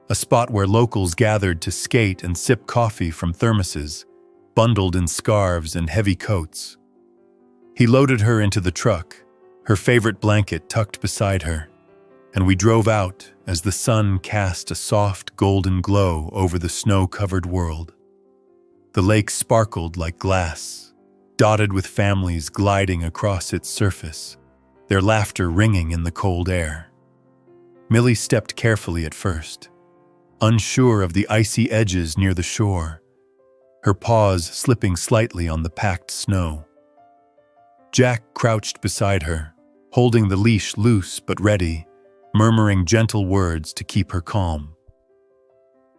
a spot where locals gathered to skate and sip coffee from thermoses, bundled in scarves and heavy coats. He loaded her into the truck, her favorite blanket tucked beside her, and we drove out as the sun cast a soft golden glow over the snow-covered world. The lake sparkled like glass, dotted with families gliding across its surface, their laughter ringing in the cold air. Millie stepped carefully at first, unsure of the icy edges near the shore, her paws slipping slightly on the packed snow. Jack crouched beside her, holding the leash loose but ready, murmuring gentle words to keep her calm.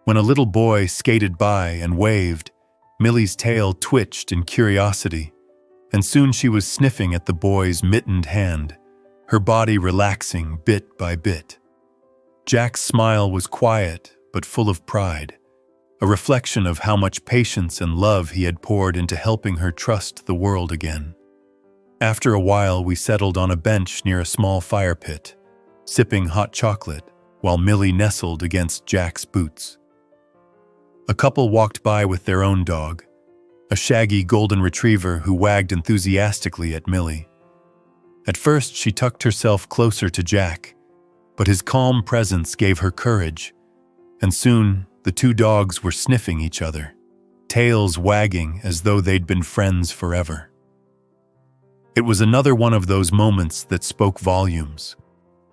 When a little boy skated by and waved, Millie's tail twitched in curiosity, and soon she was sniffing at the boy's mittened hand, her body relaxing bit by bit. Jack's smile was quiet but full of pride, a reflection of how much patience and love he had poured into helping her trust the world again. After a while, we settled on a bench near a small fire pit, sipping hot chocolate while Millie nestled against Jack's boots. A couple walked by with their own dog, a shaggy golden retriever who wagged enthusiastically at Millie. At first, she tucked herself closer to Jack, but his calm presence gave her courage, and soon the two dogs were sniffing each other, tails wagging as though they'd been friends forever. It was another one of those moments that spoke volumes,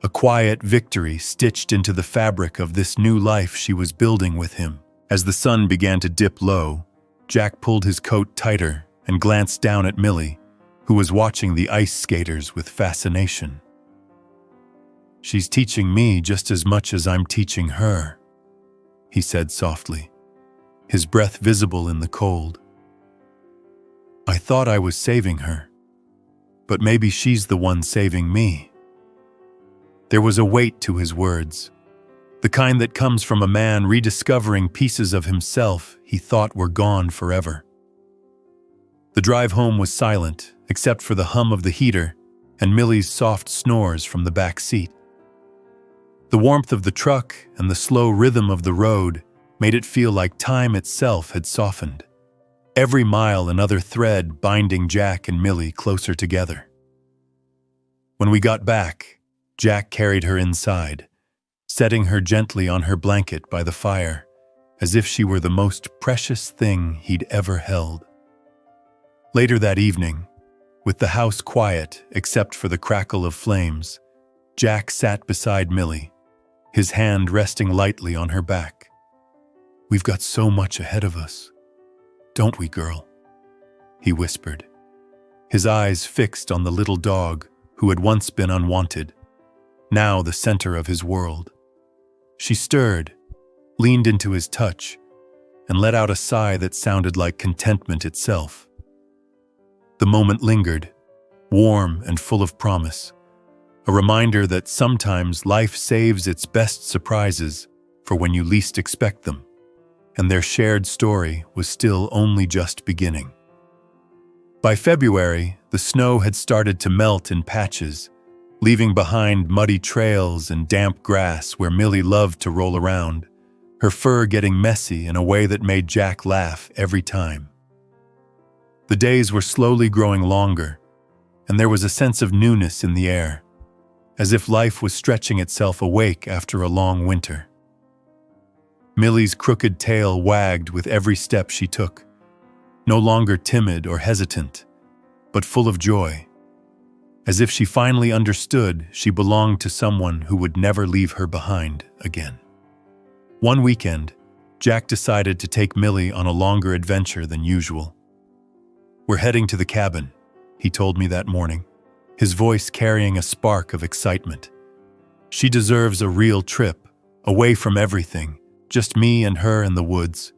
a quiet victory stitched into the fabric of this new life she was building with him. As the sun began to dip low, Jack pulled his coat tighter and glanced down at Millie, who was watching the ice skaters with fascination. "She's teaching me just as much as I'm teaching her," he said softly, his breath visible in the cold. "I thought I was saving her, but maybe she's the one saving me." There was a weight to his words, the kind that comes from a man rediscovering pieces of himself he thought were gone forever. The drive home was silent, except for the hum of the heater and Millie's soft snores from the back seat. The warmth of the truck and the slow rhythm of the road made it feel like time itself had softened, every mile another thread binding Jack and Millie closer together. When we got back, Jack carried her inside, setting her gently on her blanket by the fire, as if she were the most precious thing he'd ever held. Later that evening, with the house quiet except for the crackle of flames, Jack sat beside Millie, his hand resting lightly on her back. "We've got so much ahead of us, don't we, girl?" he whispered, his eyes fixed on the little dog who had once been unwanted, now the center of his world. She stirred, leaned into his touch, and let out a sigh that sounded like contentment itself. The moment lingered, warm and full of promise, a reminder that sometimes life saves its best surprises for when you least expect them, and their shared story was still only just beginning. By February, the snow had started to melt in patches, leaving behind muddy trails and damp grass where Millie loved to roll around, her fur getting messy in a way that made Jack laugh every time. The days were slowly growing longer, and there was a sense of newness in the air, as if life was stretching itself awake after a long winter. Millie's crooked tail wagged with every step she took, no longer timid or hesitant, but full of joy, as if she finally understood she belonged to someone who would never leave her behind again. One weekend, Jack decided to take Millie on a longer adventure than usual. "We're heading to the cabin," he told me that morning, his voice carrying a spark of excitement. "She deserves a real trip, away from everything, just me and her in the woods."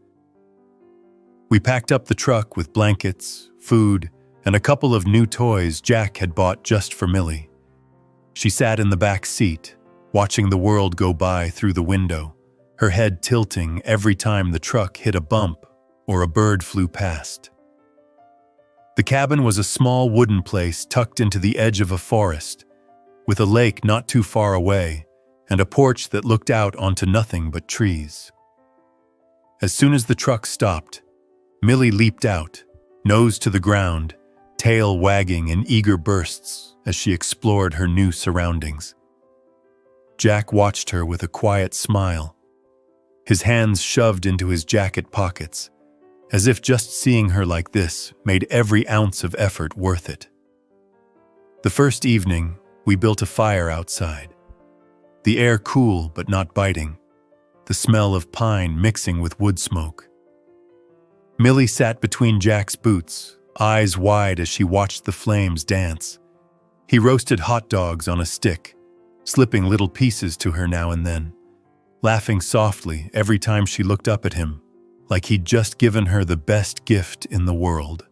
We packed up the truck with blankets, food, and a couple of new toys Jack had bought just for Millie. She sat in the back seat, watching the world go by through the window, her head tilting every time the truck hit a bump or a bird flew past. The cabin was a small wooden place tucked into the edge of a forest, with a lake not too far away and a porch that looked out onto nothing but trees. As soon as the truck stopped, Millie leaped out, nose to the ground, tail wagging in eager bursts as she explored her new surroundings. Jack watched her with a quiet smile, his hands shoved into his jacket pockets, as if just seeing her like this made every ounce of effort worth it. The first evening, we built a fire outside. The air cool but not biting, the smell of pine mixing with wood smoke. Millie sat between Jack's boots, eyes wide as she watched the flames dance. He roasted hot dogs on a stick, slipping little pieces to her now and then, laughing softly every time she looked up at him, like he'd just given her the best gift in the world.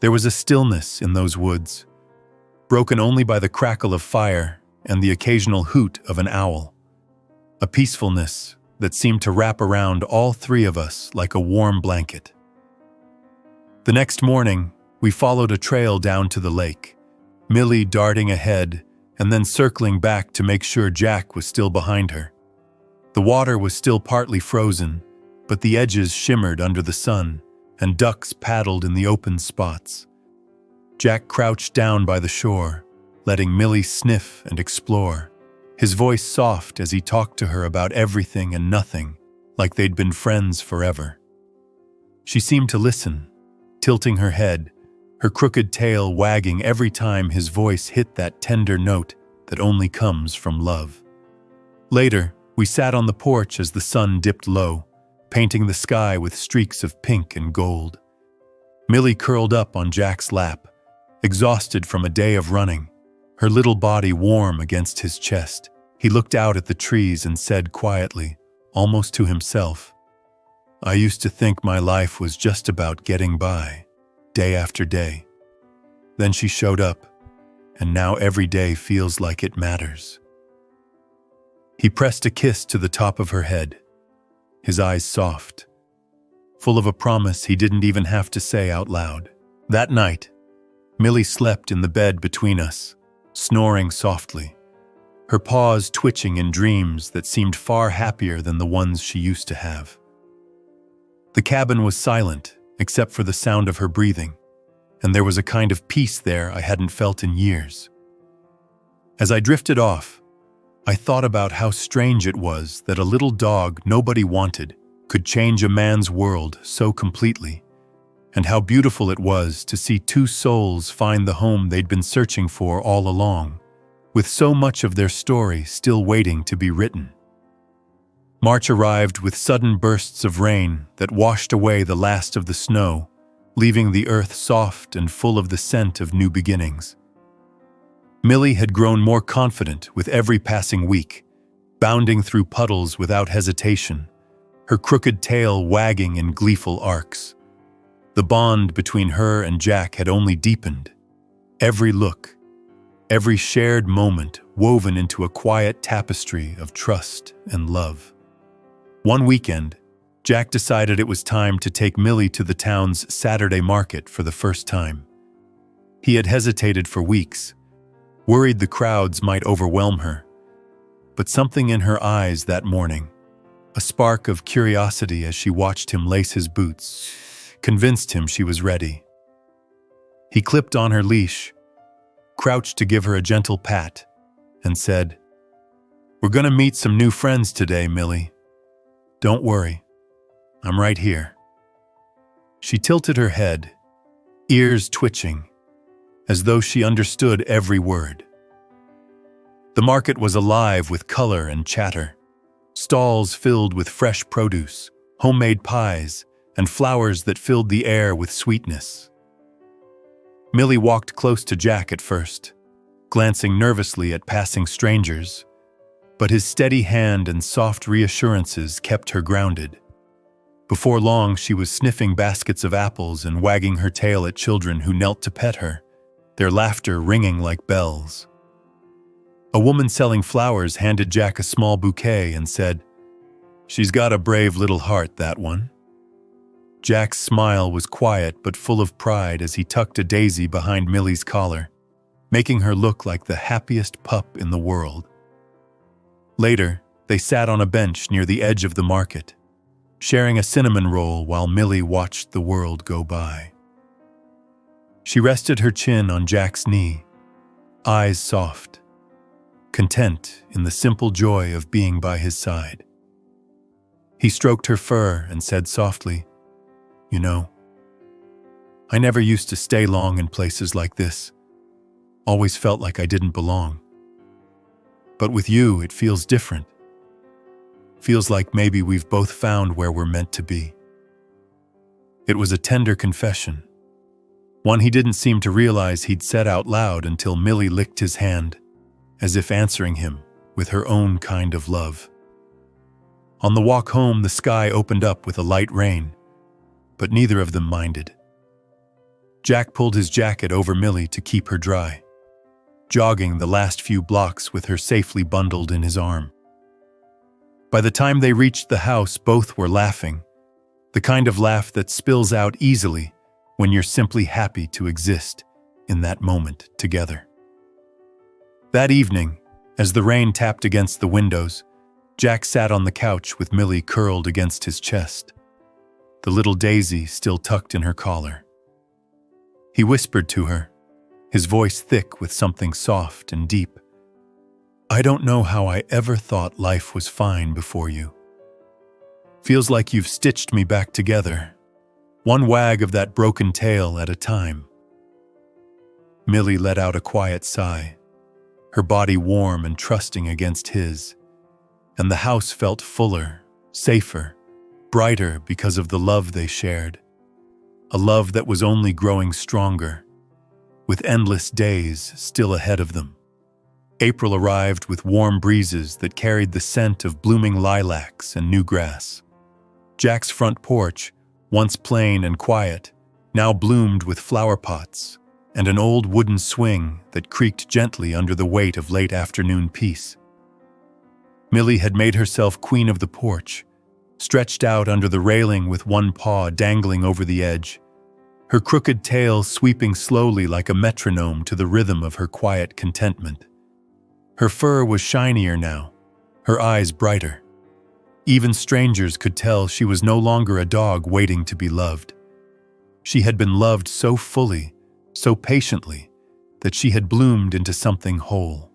There was a stillness in those woods, broken only by the crackle of fire and the occasional hoot of an owl, a peacefulness that seemed to wrap around all three of us like a warm blanket. The next morning, we followed a trail down to the lake, Millie darting ahead and then circling back to make sure Jack was still behind her. The water was still partly frozen, but the edges shimmered under the sun, and ducks paddled in the open spots. Jack crouched down by the shore, letting Millie sniff and explore, his voice soft as he talked to her about everything and nothing, like they'd been friends forever. She seemed to listen, tilting her head, her crooked tail wagging every time his voice hit that tender note that only comes from love. Later, we sat on the porch as the sun dipped low, painting the sky with streaks of pink and gold. Millie curled up on Jack's lap, exhausted from a day of running, her little body warm against his chest. He looked out at the trees and said quietly, almost to himself, "I used to think my life was just about getting by, day after day. Then she showed up, and now every day feels like it matters." He pressed a kiss to the top of her head, his eyes soft, full of a promise he didn't even have to say out loud. That night, Millie slept in the bed between us, snoring softly, her paws twitching in dreams that seemed far happier than the ones she used to have. The cabin was silent, except for the sound of her breathing, and there was a kind of peace there I hadn't felt in years. As I drifted off, I thought about how strange it was that a little dog nobody wanted could change a man's world so completely, and how beautiful it was to see two souls find the home they'd been searching for all along, with so much of their story still waiting to be written. March arrived with sudden bursts of rain that washed away the last of the snow, leaving the earth soft and full of the scent of new beginnings. Millie had grown more confident with every passing week, bounding through puddles without hesitation, her crooked tail wagging in gleeful arcs. The bond between her and Jack had only deepened. Every look, every shared moment woven into a quiet tapestry of trust and love. One weekend, Jack decided it was time to take Millie to the town's Saturday market for the first time. He had hesitated for weeks, worried the crowds might overwhelm her. But something in her eyes that morning, a spark of curiosity as she watched him lace his boots, convinced him she was ready. He clipped on her leash, crouched to give her a gentle pat, and said, "We're going to meet some new friends today, Millie. Don't worry, I'm right here." She tilted her head, ears twitching, as though she understood every word. The market was alive with color and chatter, stalls filled with fresh produce, homemade pies, and flowers that filled the air with sweetness. Millie walked close to Jack at first, glancing nervously at passing strangers, but his steady hand and soft reassurances kept her grounded. Before long, she was sniffing baskets of apples and wagging her tail at children who knelt to pet her, their laughter ringing like bells. A woman selling flowers handed Jack a small bouquet and said, "She's got a brave little heart, that one." Jack's smile was quiet but full of pride as he tucked a daisy behind Millie's collar, making her look like the happiest pup in the world. Later, they sat on a bench near the edge of the market, sharing a cinnamon roll while Millie watched the world go by. She rested her chin on Jack's knee, eyes soft, content in the simple joy of being by his side. He stroked her fur and said softly, "You know, I never used to stay long in places like this. Always felt like I didn't belong. But with you, it feels different. Feels like maybe we've both found where we're meant to be." It was a tender confession, one he didn't seem to realize he'd said out loud until Millie licked his hand, as if answering him with her own kind of love. On the walk home, the sky opened up with a light rain, but neither of them minded. Jack pulled his jacket over Millie to keep her dry, jogging the last few blocks with her safely bundled in his arm. By the time they reached the house, both were laughing, the kind of laugh that spills out easily when you're simply happy to exist in that moment together. That evening, as the rain tapped against the windows, Jack sat on the couch with Millie curled against his chest, the little daisy still tucked in her collar. He whispered to her, his voice thick with something soft and deep. "I don't know how I ever thought life was fine before you. Feels like you've stitched me back together, one wag of that broken tail at a time." Millie let out a quiet sigh, her body warm and trusting against his, and the house felt fuller, safer, brighter because of the love they shared, a love that was only growing stronger, with endless days still ahead of them. April arrived with warm breezes that carried the scent of blooming lilacs and new grass. Jack's front porch, once plain and quiet, now bloomed with flower pots and an old wooden swing that creaked gently under the weight of late afternoon peace. Millie had made herself queen of the porch, stretched out under the railing with one paw dangling over the edge, her crooked tail sweeping slowly like a metronome to the rhythm of her quiet contentment. Her fur was shinier now, her eyes brighter. Even strangers could tell she was no longer a dog waiting to be loved. She had been loved so fully, so patiently, that she had bloomed into something whole.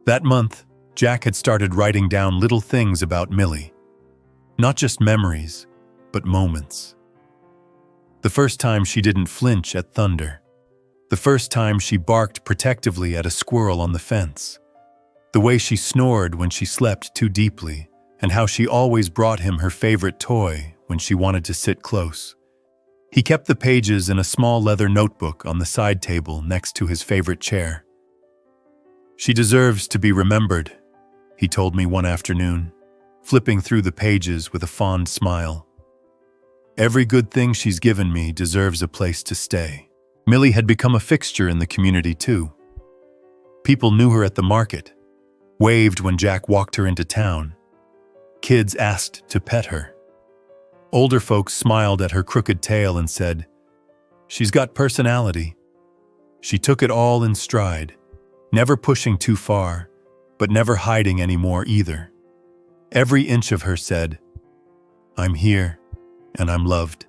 That month, Jack had started writing down little things about Millie. Not just memories, but moments. The first time she didn't flinch at thunder. The first time she barked protectively at a squirrel on the fence. The way she snored when she slept too deeply, and how she always brought him her favorite toy when she wanted to sit close. He kept the pages in a small leather notebook on the side table next to his favorite chair. "She deserves to be remembered," he told me one afternoon, flipping through the pages with a fond smile. "Every good thing she's given me deserves a place to stay." Millie had become a fixture in the community too. People knew her at the market, waved when Jack walked her into town. Kids asked to pet her. Older folks smiled at her crooked tail and said, "She's got personality." She took it all in stride, never pushing too far, but never hiding anymore either. Every inch of her said, "I'm here, and I'm loved,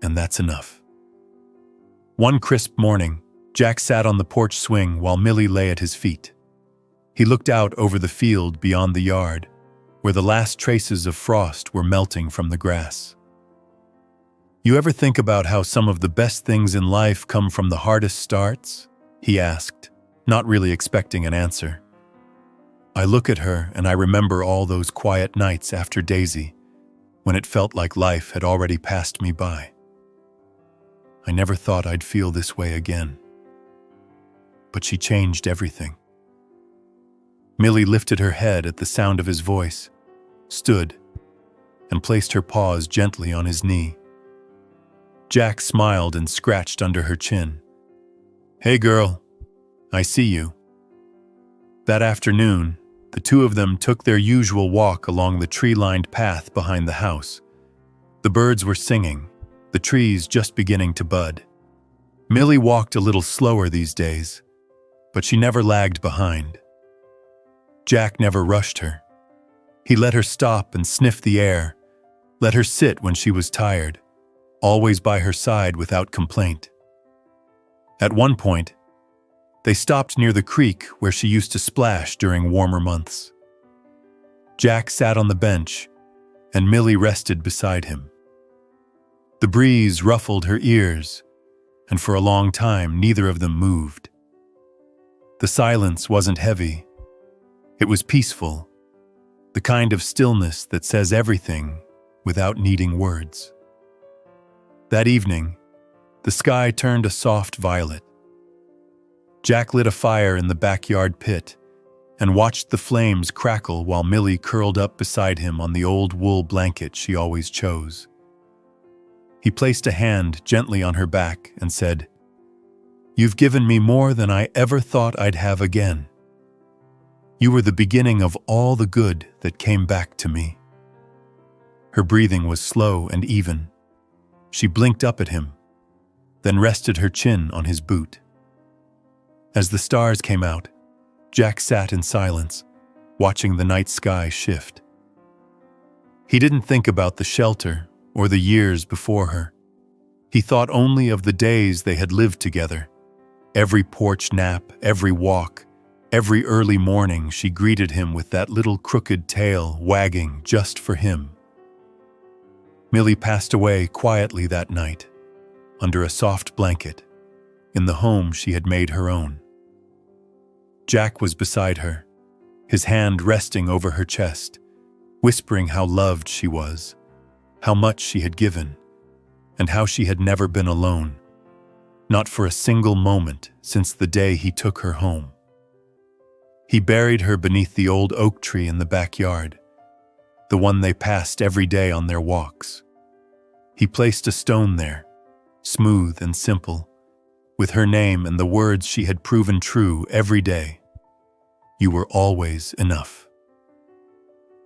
and that's enough." One crisp morning, Jack sat on the porch swing while Millie lay at his feet. He looked out over the field beyond the yard, where the last traces of frost were melting from the grass. "You ever think about how some of the best things in life come from the hardest starts?" he asked, not really expecting an answer. I look at her and I remember all those quiet nights after Daisy, when it felt like life had already passed me by. I never thought I'd feel this way again. But she changed everything. Millie lifted her head at the sound of his voice, stood, and placed her paws gently on his knee. Jack smiled and scratched under her chin. "Hey girl, I see you." That afternoon, the two of them took their usual walk along the tree-lined path behind the house. The birds were singing, the trees just beginning to bud. Millie walked a little slower these days, but she never lagged behind. Jack never rushed her. He let her stop and sniff the air, let her sit when she was tired, always by her side without complaint. At one point, They stopped near the creek where she used to splash during warmer months. Jack sat on the bench, and Millie rested beside him. The breeze ruffled her ears, and for a long time neither of them moved. The silence wasn't heavy. It was peaceful, the kind of stillness that says everything without needing words. That evening, the sky turned a soft violet. Jack lit a fire in the backyard pit and watched the flames crackle while Millie curled up beside him on the old wool blanket she always chose. He placed a hand gently on her back and said, "You've given me more than I ever thought I'd have again. You were the beginning of all the good that came back to me." Her breathing was slow and even. She blinked up at him, then rested her chin on his boot. As the stars came out, Jack sat in silence, watching the night sky shift. He didn't think about the shelter or the years before her. He thought only of the days they had lived together. Every porch nap, every walk, every early morning she greeted him with that little crooked tail wagging just for him. Millie passed away quietly that night, under a soft blanket, in the home she had made her own. Jack was beside her, his hand resting over her chest, whispering how loved she was, how much she had given, and how she had never been alone, not for a single moment since the day he took her home. He buried her beneath the old oak tree in the backyard, the one they passed every day on their walks. He placed a stone there, smooth and simple, with her name and the words she had proven true every day. "You were always enough."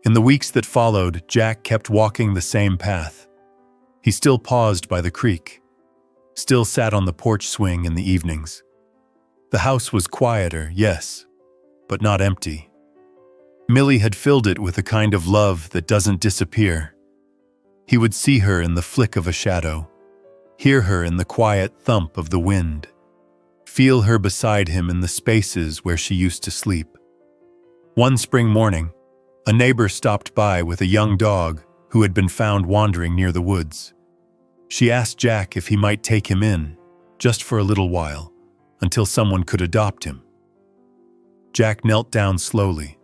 In the weeks that followed, Jack kept walking the same path. He still paused by the creek, still sat on the porch swing in the evenings. The house was quieter, yes, but not empty. Millie had filled it with a kind of love that doesn't disappear. He would see her in the flick of a shadow, hear her in the quiet thump of the wind, feel her beside him in the spaces where she used to sleep. One spring morning, a neighbor stopped by with a young dog who had been found wandering near the woods. She asked Jack if he might take him in, just for a little while, until someone could adopt him. Jack knelt down slowly,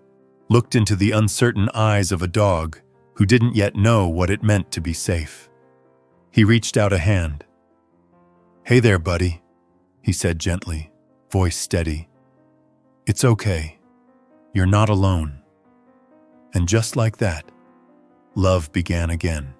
looked into the uncertain eyes of a dog who didn't yet know what it meant to be safe. He reached out a hand. "Hey there, buddy," he said gently, voice steady. "It's okay. You're not alone." And just like that, love began again.